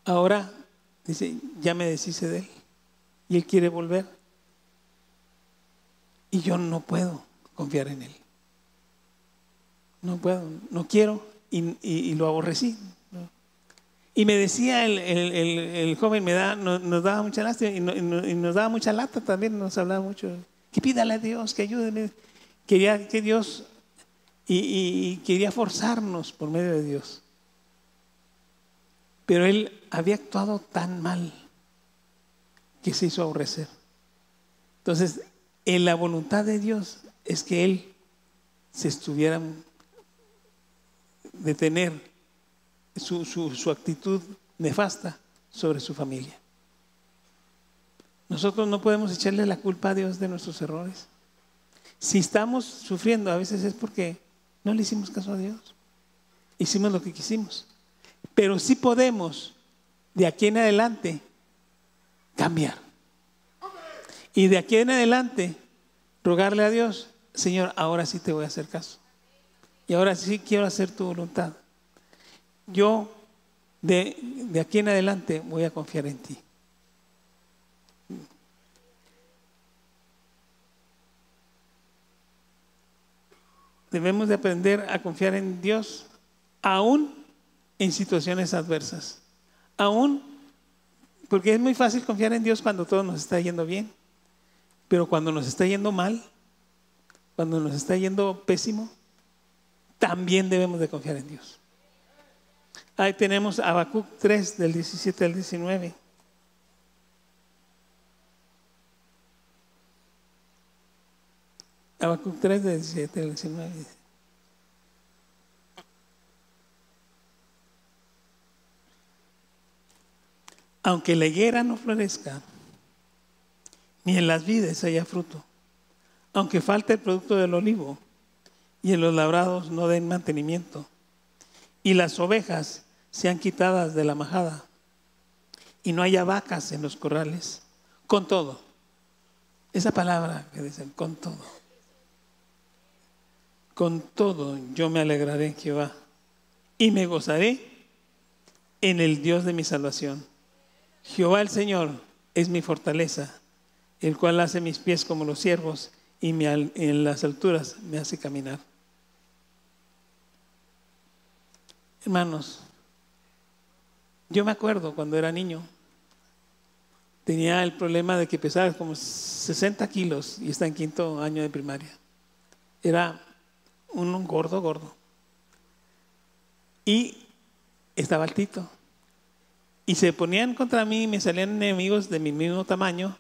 Ahora dice, ya me deshice de él y él quiere volver y yo no puedo confiar en él, no puedo, no quiero, y lo aborrecí, ¿no? Y me decía el joven, nos daba mucha lástima y nos daba mucha lata también, nos hablaba mucho, que pídale a Dios, que ayúdeme, quería que Dios, y quería forzarnos por medio de Dios. Pero él había actuado tan mal que se hizo aborrecer. Entonces, en la voluntad de Dios es que él se estuviera de tener su actitud nefasta sobre su familia. Nosotros no podemos echarle la culpa a Dios de nuestros errores. Si estamos sufriendo, a veces es porque no le hicimos caso a Dios. Hicimos lo que quisimos. Pero sí podemos, de aquí en adelante, cambiar. Y de aquí en adelante, rogarle a Dios, Señor, ahora sí te voy a hacer caso. Y ahora sí quiero hacer tu voluntad. Yo, de aquí en adelante, voy a confiar en ti. Debemos de aprender a confiar en Dios, aún en situaciones adversas. Aún, porque es muy fácil confiar en Dios cuando todo nos está yendo bien, pero cuando nos está yendo mal, cuando nos está yendo pésimo, también debemos de confiar en Dios. Ahí tenemos Habacuc 3 del 17 al 19. Habacuc 3 del 17 al 19. Aunque la higuera no florezca, ni en las vides haya fruto, aunque falte el producto del olivo, y en los labrados no den mantenimiento, y las ovejas sean quitadas de la majada, y no haya vacas en los corrales, con todo, esa palabra que dicen, con todo, Con todo yo me alegraré en Jehová y me gozaré en el Dios de mi salvación. Jehová el Señor es mi fortaleza, el cual hace mis pies como los ciervos y en las alturas me hace caminar. Hermanos, yo me acuerdo cuando era niño, tenía el problema de que pesaba como 60 kilos y está en 5º año de primaria. Era un gordo. Y estaba altito. Y se ponían contra mí y me salían enemigos de mi mismo tamaño,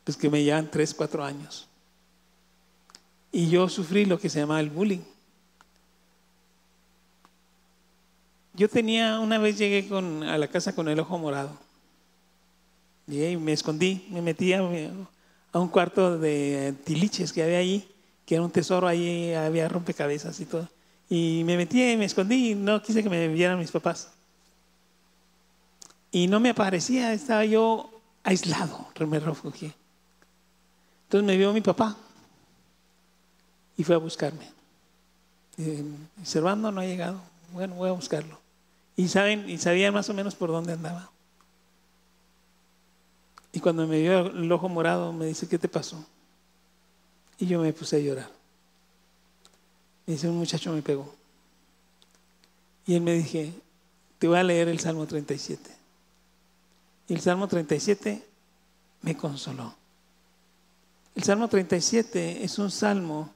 pues que me llevan 3, 4 años. Y yo sufrí lo que se llamaba el bullying. Yo una vez llegué a la casa con el ojo morado. Llegué y me escondí, me metí a un cuarto de tiliches que había ahí, que era un tesoro, ahí había rompecabezas y todo. Y me metí y me escondí y no quise que me vieran mis papás. Y no me aparecía, estaba yo aislado, me refugié. Entonces me vio mi papá y fue a buscarme. Servando no ha llegado, bueno, voy a buscarlo. Y sabían más o menos por dónde andaba. Y cuando me vio el ojo morado me dice, ¿qué te pasó? Y yo me puse a llorar. Me dice, un muchacho me pegó. Y él me dije, te voy a leer el Salmo 37. Y el Salmo 37 me consoló. El Salmo 37 es un salmo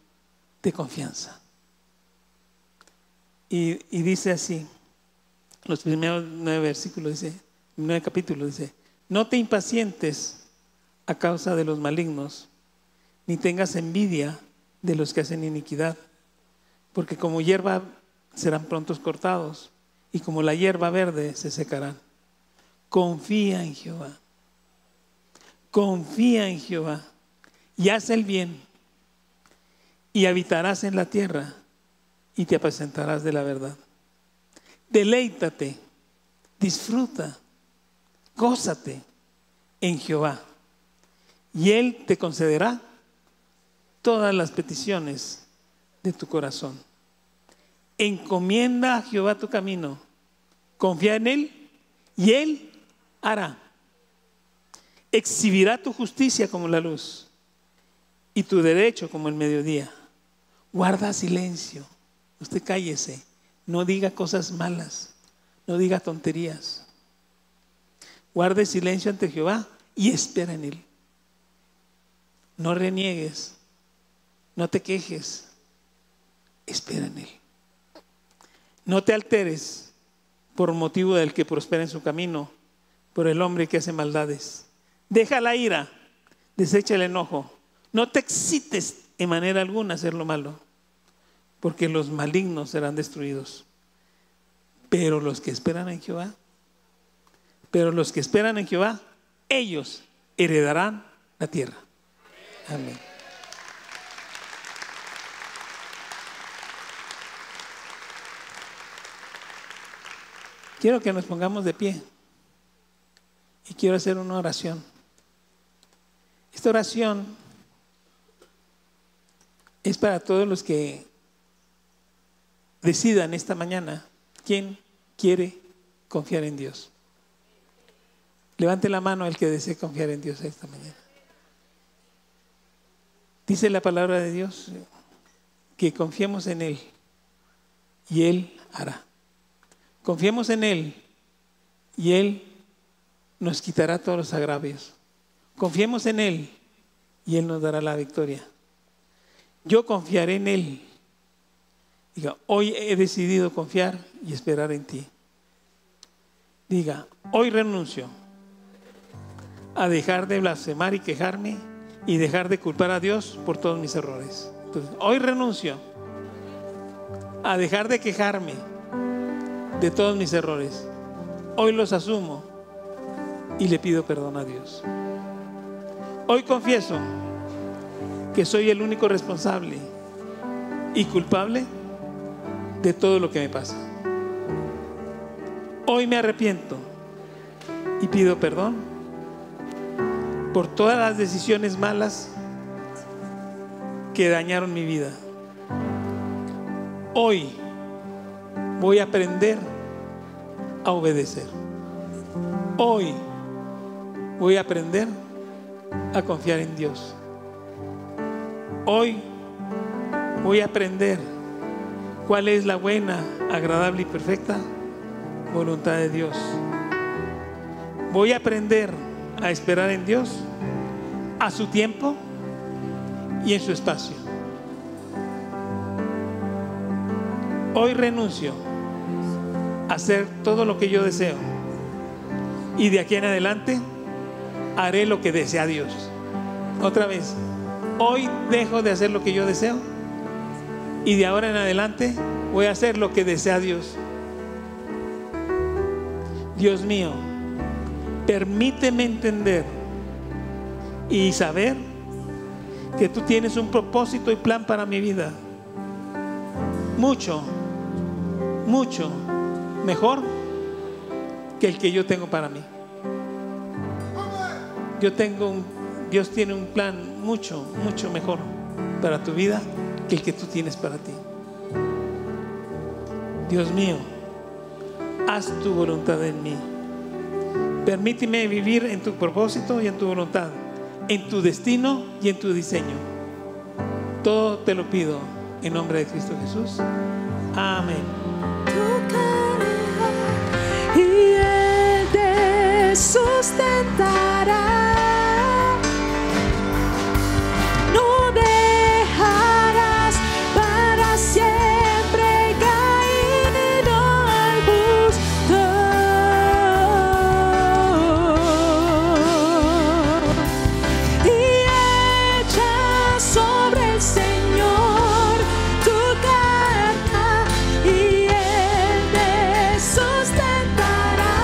de confianza. Y dice así, los primeros 9 versículos, 9 capítulos, dice, no te impacientes a causa de los malignos, ni tengas envidia de los que hacen iniquidad, porque como hierba serán prontos cortados, y como la hierba verde se secarán. Confía en Jehová. Confía en Jehová y haz el bien, y habitarás en la tierra, y te apacentarás de la verdad. Deleítate, disfruta, gózate en Jehová, y Él te concederá todas las peticiones de tu corazón. Encomienda a Jehová tu camino, confía en Él, y Él hará. Exhibirá tu justicia como la luz, y tu derecho como el mediodía. Guarda silencio, usted cállese, no diga cosas malas, no diga tonterías. Guarde silencio ante Jehová y espera en Él. No reniegues, no te quejes, espera en Él. No te alteres por motivo del que prospera en su camino, por el hombre que hace maldades. Deja la ira, desecha el enojo. No te excites en manera alguna a hacer lo malo, porque los malignos serán destruidos. Pero los que esperan en Jehová, ellos heredarán la tierra. Amén. Quiero que nos pongamos de pie y quiero hacer una oración. Esta oración es para todos los que decidan esta mañana quién quiere confiar en Dios. Levante la mano el que desee confiar en Dios esta mañana. Dice la palabra de Dios que confiemos en Él y Él hará. Confiemos en Él y Él nos quitará todos los agravios. Confiemos en Él y Él nos dará la victoria. Yo confiaré en Él. Diga, hoy he decidido confiar y esperar en ti. Diga, hoy renuncio a dejar de blasfemar y quejarme y dejar de culpar a Dios por todos mis errores. Entonces, hoy renuncio a dejar de quejarme de todos mis errores. Hoy los asumo y le pido perdón a Dios. Hoy confieso que soy el único responsable y culpable de todo lo que me pasa. Hoy me arrepiento y pido perdón por todas las decisiones malas que dañaron mi vida. Hoy voy a aprender a obedecer. Hoy voy a aprender a confiar en Dios. Hoy voy a aprender cuál es la buena, agradable y perfecta voluntad de Dios. Voy a aprender a esperar en Dios a su tiempo y en su espacio. Hoy renuncio a hacer todo lo que yo deseo y de aquí en adelante haré lo que desea Dios. Otra vez, hoy dejo de hacer lo que yo deseo y de ahora en adelante voy a hacer lo que desea Dios. Dios mío, permíteme entender y saber que tú tienes un propósito y plan para mi vida mucho mejor que el que yo tengo para mí. Dios tiene un plan mucho mejor para tu vida que el que tú tienes para ti. Dios mío, haz tu voluntad en mí. Permíteme vivir en tu propósito y en tu voluntad, en tu destino y en tu diseño. Todo te lo pido en nombre de Cristo Jesús. Amén. Y Él te sustentará. No dejarás para siempre caído al justo. Y echa sobre el Señor tu carga y Él te sustentará.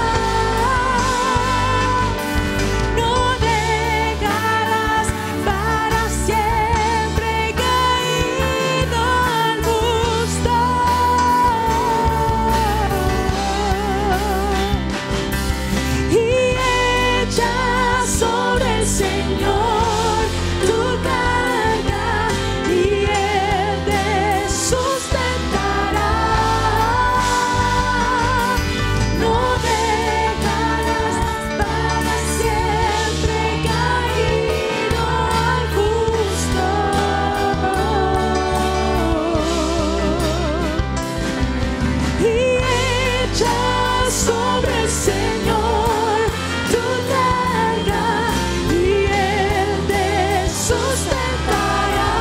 No dejarás para siempre caído al justo. Y echa sobre el Señor tu carga y Él te sustentará. No dejarás para siempre caído al justo. Y echa sobre el Señor tu carga y Él te sustentará.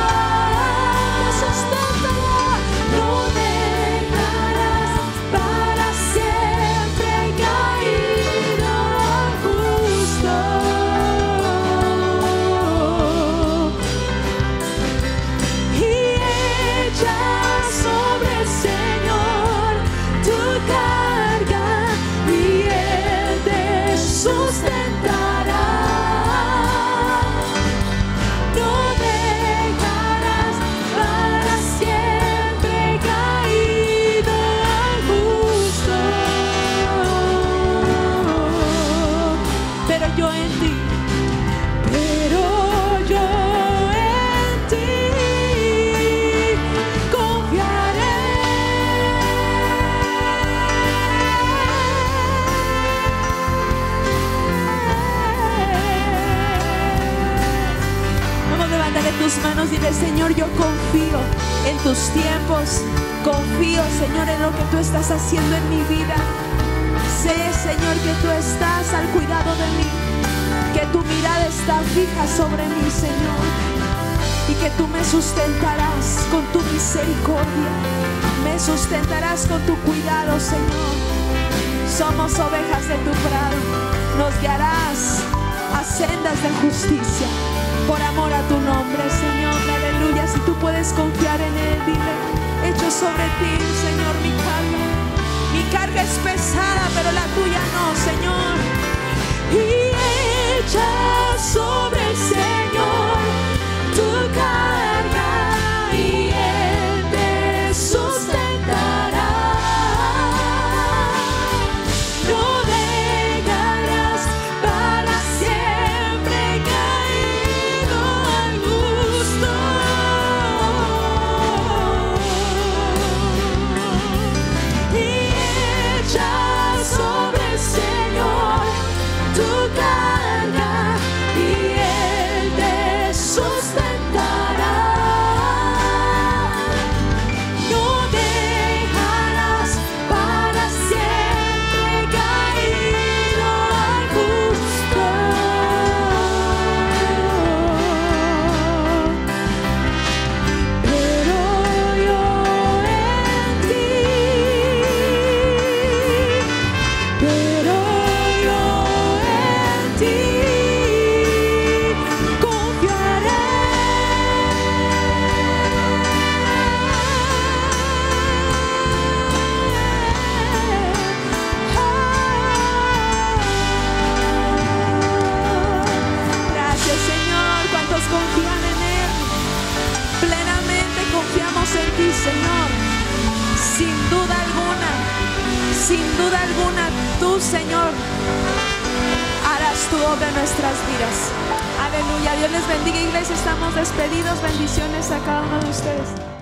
No dejarás para siempre caído al justo. Y echa sobre el Señor tu carga y Él te sustentará. No dejarás para siempre caído al justo. Pero yo en ti confiaré. Vamos, levántale tus manos y dile: Señor, yo confío en tus tiempos. Confío, Señor, en lo que tú estás haciendo en mi vida. Sé, Señor, que tú estás al cuidado de mí, que tu mirada está fija sobre mí, Señor, y que tú me sustentarás con tu misericordia, me sustentarás con tu cuidado, Señor. Somos ovejas de tu prado, nos guiarás a sendas de justicia, por amor a tu nombre, Señor. Aleluya. Si tú puedes confiar en Él, dile: echo sobre ti, Señor, mi carga. Mi carga es pesada, pero la tuya no, Señor. Y echa sobre el Señor tu carga y Él te sustentará. No dejarás para siempre caído al justo. ti, Señor. Sin duda alguna, tú, Señor, harás tu obra en nuestras vidas. Aleluya. Dios les bendiga, iglesia. Estamos despedidos. Bendiciones a cada uno de ustedes.